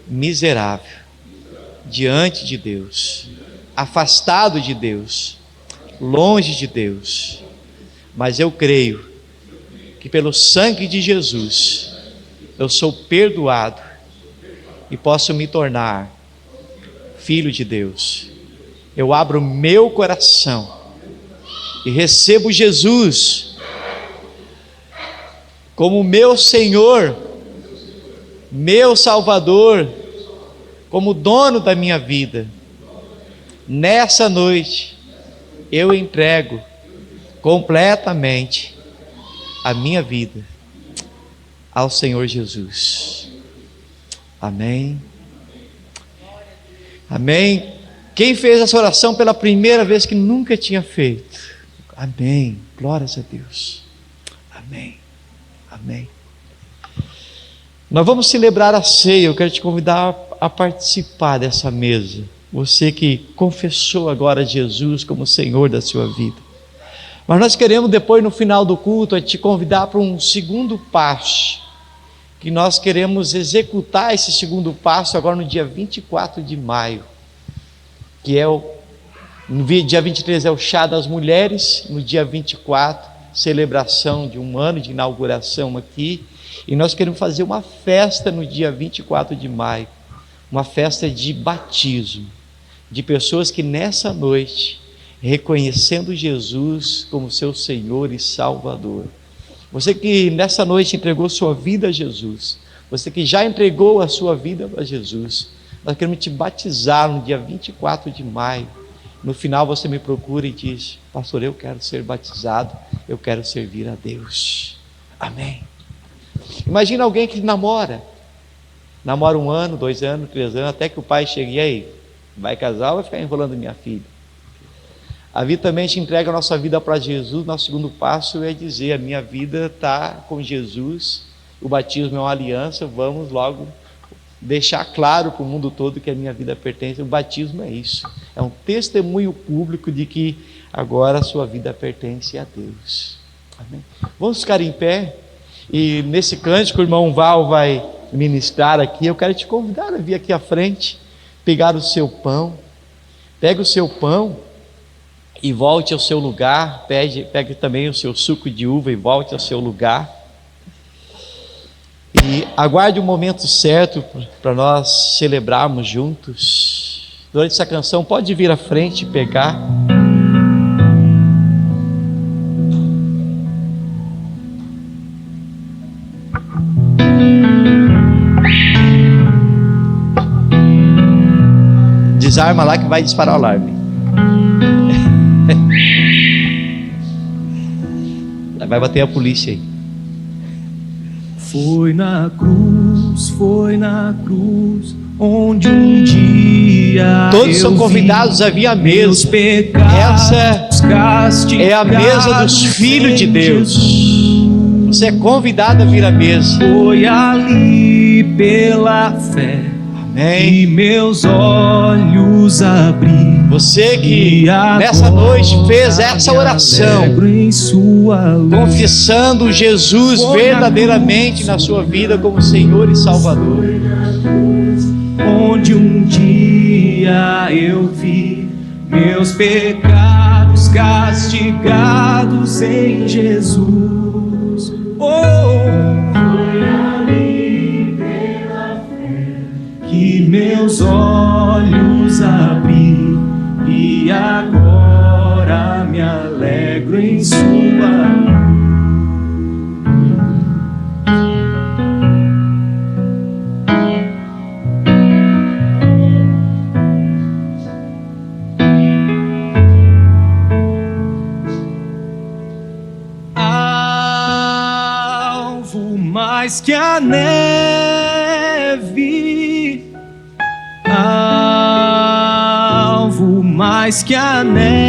Speaker 2: miserável, diante de Deus, afastado de Deus, longe de Deus, mas eu creio que pelo sangue de Jesus eu sou perdoado e posso me tornar filho de Deus. Eu abro meu coração e recebo Jesus como meu Senhor, meu Salvador, como dono da minha vida. Nessa noite eu entrego completamente a minha vida ao Senhor Jesus. Amém. Amém. Quem fez essa oração pela primeira vez que nunca tinha feito? Amém. Glórias a Deus. Amém. Amém. Nós vamos celebrar a ceia. Eu quero te convidar a participar dessa mesa. Você que confessou agora Jesus como Senhor da sua vida. Mas nós queremos depois, no final do culto, te convidar para um segundo passo, que nós queremos executar esse segundo passo agora no dia 24 de maio, que é no dia 23 é o chá das mulheres, no dia 24, celebração de um ano de inauguração aqui, e nós queremos fazer uma festa no dia 24 de maio, uma festa de batismo, de pessoas que nessa noite, reconhecendo Jesus como seu Senhor e Salvador, você que nessa noite entregou sua vida a Jesus, você que já entregou a sua vida a Jesus, nós queremos te batizar no dia 24 de maio. No final você me procura e diz: pastor, eu quero ser batizado, eu quero servir a Deus. Amém. Imagina alguém que namora 1 ano, 2 anos, 3 anos, até que o pai chegue: e aí, vai casar ou vai ficar enrolando minha filha? A vida também a gente entrega a nossa vida para Jesus. Nosso segundo passo é dizer: a minha vida está com Jesus, o batismo é uma aliança, vamos logo deixar claro para o mundo todo que a minha vida pertence. O batismo é isso, é um testemunho público de que agora a sua vida pertence a Deus. Amém? Vamos ficar em pé, e nesse cântico o irmão Val vai ministrar aqui. Eu quero te convidar a vir aqui à frente, pegar o seu pão. Pegue o seu pão e volte ao seu lugar. Pegue também o seu suco de uva e volte ao seu lugar. E aguarde o momento certo para nós celebrarmos juntos. Durante essa canção, pode vir à frente e pegar. Desarma lá que vai disparar o alarme. Vai bater a polícia aí.
Speaker 7: Foi na cruz, onde um dia
Speaker 2: todos são convidados a vir à mesa. Essa é a mesa dos filhos de Deus. Você é convidado a vir à mesa.
Speaker 7: Foi ali pela fé.
Speaker 2: Amém.
Speaker 7: E meus olhos abri.
Speaker 2: Você que nessa noite fez essa oração, confessando Jesus verdadeiramente na sua vida como Senhor e Salvador.
Speaker 7: Onde um dia eu vi meus pecados castigados em Jesus. Foi ali pela fé que meus olhos abri. E agora me alegro em sua luz. Alvo mais que a neve, mais que a neve,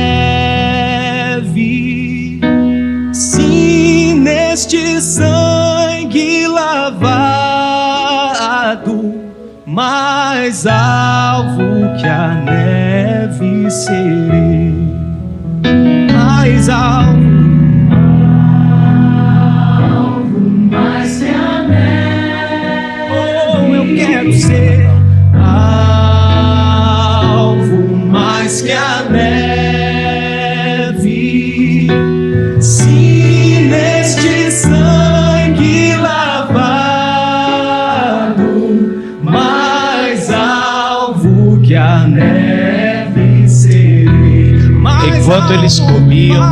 Speaker 7: sim, neste sangue lavado, mais alvo que a neve serei, mais alvo mais que a neve. Oh, eu quero ser mais que a neve, sim, neste sangue lavado, mais alvo que a neve serei.
Speaker 2: Enquanto eles comiam,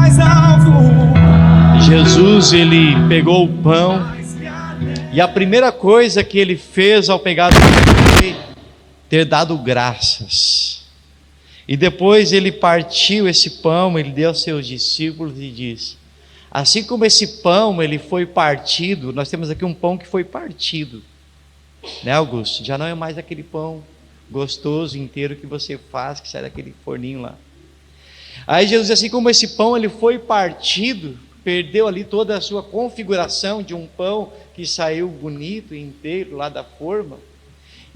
Speaker 2: Jesus ele pegou o pão, e a primeira coisa que ele fez ao pegar o pão foi ter dado graças. E depois ele partiu esse pão, ele deu aos seus discípulos e disse: assim como esse pão ele foi partido, nós temos aqui um pão que foi partido, né, Augusto? Já não é mais aquele pão gostoso inteiro que você faz, que sai daquele forninho lá. Aí Jesus disse: assim como esse pão ele foi partido, perdeu ali toda a sua configuração de um pão que saiu bonito e inteiro lá da forma,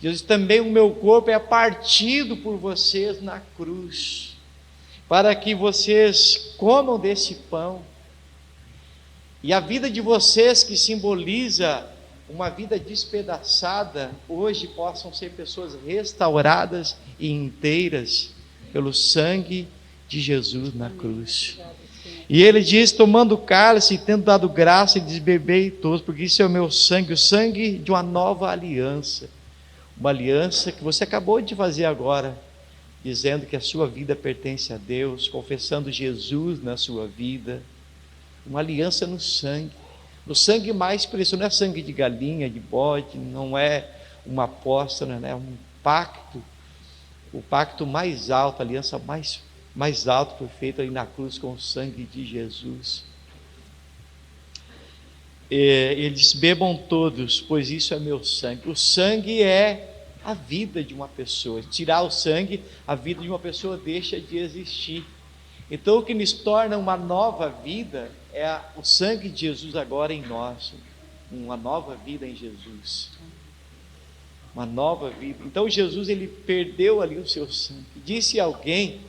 Speaker 2: Jesus, também o meu corpo é partido por vocês na cruz, para que vocês comam desse pão, e a vida de vocês, que simboliza uma vida despedaçada, hoje possam ser pessoas restauradas e inteiras pelo sangue de Jesus na cruz. E ele diz, tomando o cálice e tendo dado graça, ele diz: bebei todos, porque isso é o meu sangue, o sangue de uma nova aliança. Uma aliança que você acabou de fazer agora, dizendo que a sua vida pertence a Deus, confessando Jesus na sua vida. Uma aliança no sangue mais precioso. Não é sangue de galinha, de bode, não é uma aposta, não é um pacto. O pacto mais alto, a aliança mais alta foi feita ali na cruz com o sangue de Jesus. Ele diz: bebam todos, pois isso é meu sangue. O sangue é a vida de uma pessoa. Tirar o sangue, a vida de uma pessoa deixa de existir. Então, o que nos torna uma nova vida é o sangue de Jesus agora em nós, uma nova vida em Jesus, uma nova vida. Então, Jesus, ele perdeu ali o seu sangue. Disse alguém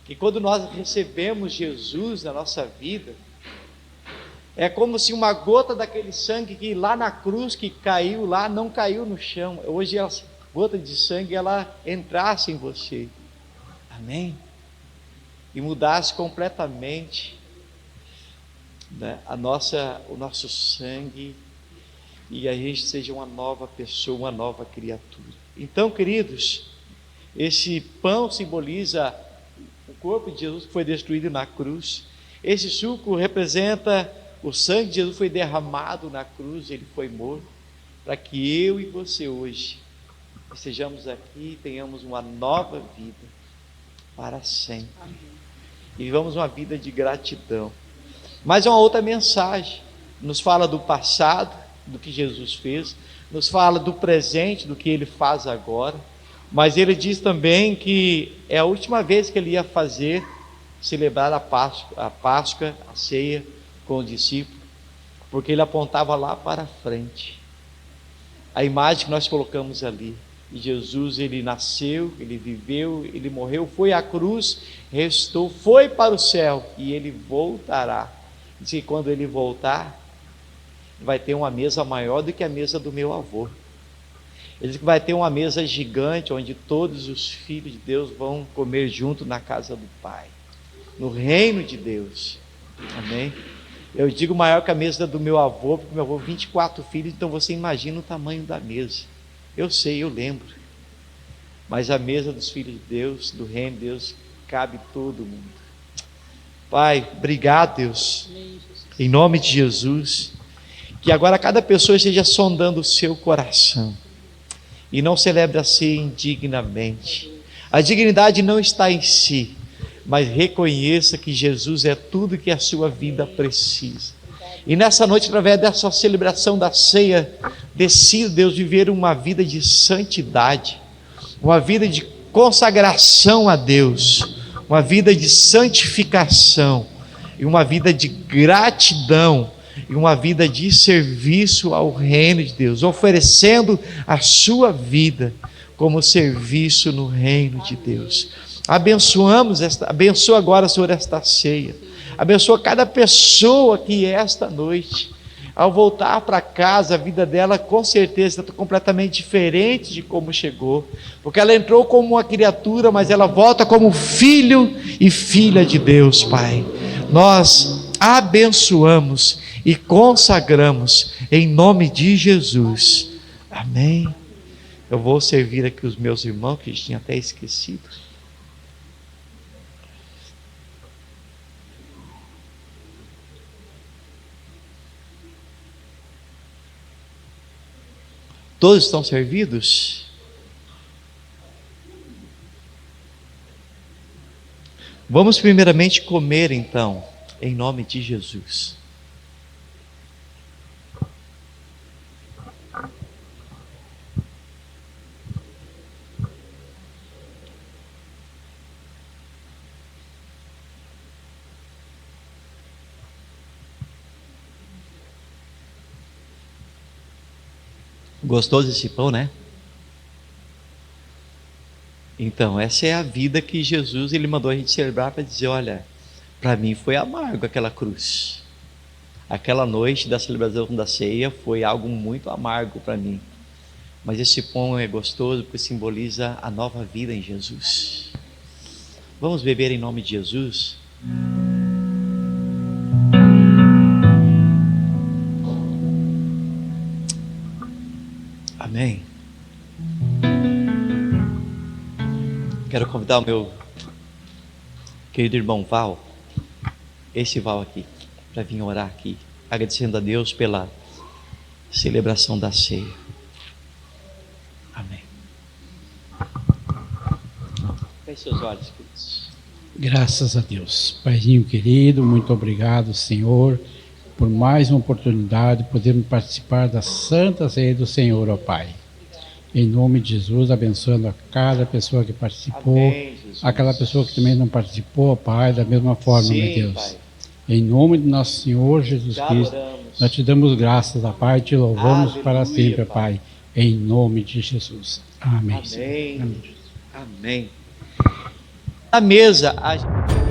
Speaker 2: que quando nós recebemos Jesus na nossa vida, é como se uma gota daquele sangue que lá na cruz, que caiu lá, não caiu no chão. Hoje, essa gota de sangue, ela entrasse em você. Amém? E mudasse completamente, né, o nosso sangue, e a gente seja uma nova pessoa, uma nova criatura. Então, queridos, esse pão simboliza o corpo de Jesus que foi destruído na cruz. Esse suco representa o sangue de Jesus, foi derramado na cruz, ele foi morto, para que eu e você hoje estejamos aqui e tenhamos uma nova vida para sempre. E vivamos uma vida de gratidão. Mas é uma outra mensagem, nos fala do passado, do que Jesus fez, nos fala do presente, do que ele faz agora, mas ele diz também que é a última vez que ele ia celebrar a Páscoa, a ceia com o discípulo, porque ele apontava lá para frente, a imagem que nós colocamos ali. E Jesus, ele nasceu, ele viveu, ele morreu, foi à cruz, ressuscitou, foi para o céu e ele voltará. Diz que quando ele voltar, vai ter uma mesa maior do que a mesa do meu avô. Ele diz que vai ter uma mesa gigante, onde todos os filhos de Deus vão comer junto na casa do Pai, no reino de Deus. Amém? Eu digo maior que a mesa do meu avô, porque meu avô 24 filhos, então você imagina o tamanho da mesa. Eu sei, eu lembro, mas a mesa dos filhos de Deus, do reino de Deus, cabe todo mundo. Pai, obrigado, Deus, em nome de Jesus, que agora cada pessoa esteja sondando o seu coração e não celebre assim indignamente. A dignidade não está em si, mas reconheça que Jesus é tudo que a sua vida precisa. E nessa noite, através dessa celebração da ceia, decida, Deus, viver uma vida de santidade, uma vida de consagração a Deus, uma vida de santificação, e uma vida de gratidão, e uma vida de serviço ao reino de Deus, oferecendo a sua vida como serviço no reino de Deus. Abençoa agora, Senhor, esta ceia. Abençoa cada pessoa que esta noite, ao voltar para casa, a vida dela com certeza está completamente diferente de como chegou, porque ela entrou como uma criatura, mas ela volta como filho e filha de Deus, Pai. Nós abençoamos e consagramos em nome de Jesus. Amém. Eu vou servir aqui os meus irmãos, que tinha até esquecido. Todos estão servidos? Vamos primeiramente comer então, em nome de Jesus. Gostoso esse pão, né? Então, essa é a vida que Jesus, ele mandou a gente celebrar, para dizer, olha, para mim foi amargo aquela cruz. Aquela noite da celebração da ceia foi algo muito amargo para mim. Mas esse pão é gostoso porque simboliza a nova vida em Jesus. Vamos beber em nome de Jesus? Amém. Quero convidar o meu querido irmão Val, esse Val aqui, para vir orar aqui, agradecendo a Deus pela celebração da ceia. Amém. Feche seus olhos, queridos.
Speaker 12: Graças a Deus. Paizinho querido, muito obrigado, Senhor, por mais uma oportunidade de podermos participar da Santa Ceia do Senhor, ó Pai. Em nome de Jesus, abençoando a cada pessoa que participou,
Speaker 2: Amém, Jesus.
Speaker 12: aquela pessoa que também não participou, Pai, da mesma forma,
Speaker 2: Sim,
Speaker 12: meu Deus.
Speaker 2: Pai.
Speaker 12: Em nome de nosso Senhor Jesus
Speaker 2: Já
Speaker 12: Cristo,
Speaker 2: adoramos.
Speaker 12: nós te damos graças, ó Pai, te louvamos
Speaker 2: Aleluia,
Speaker 12: para sempre,
Speaker 2: Pai.
Speaker 12: Pai. Em nome de Jesus. Amém.
Speaker 2: Amém. Amém. Na mesa, a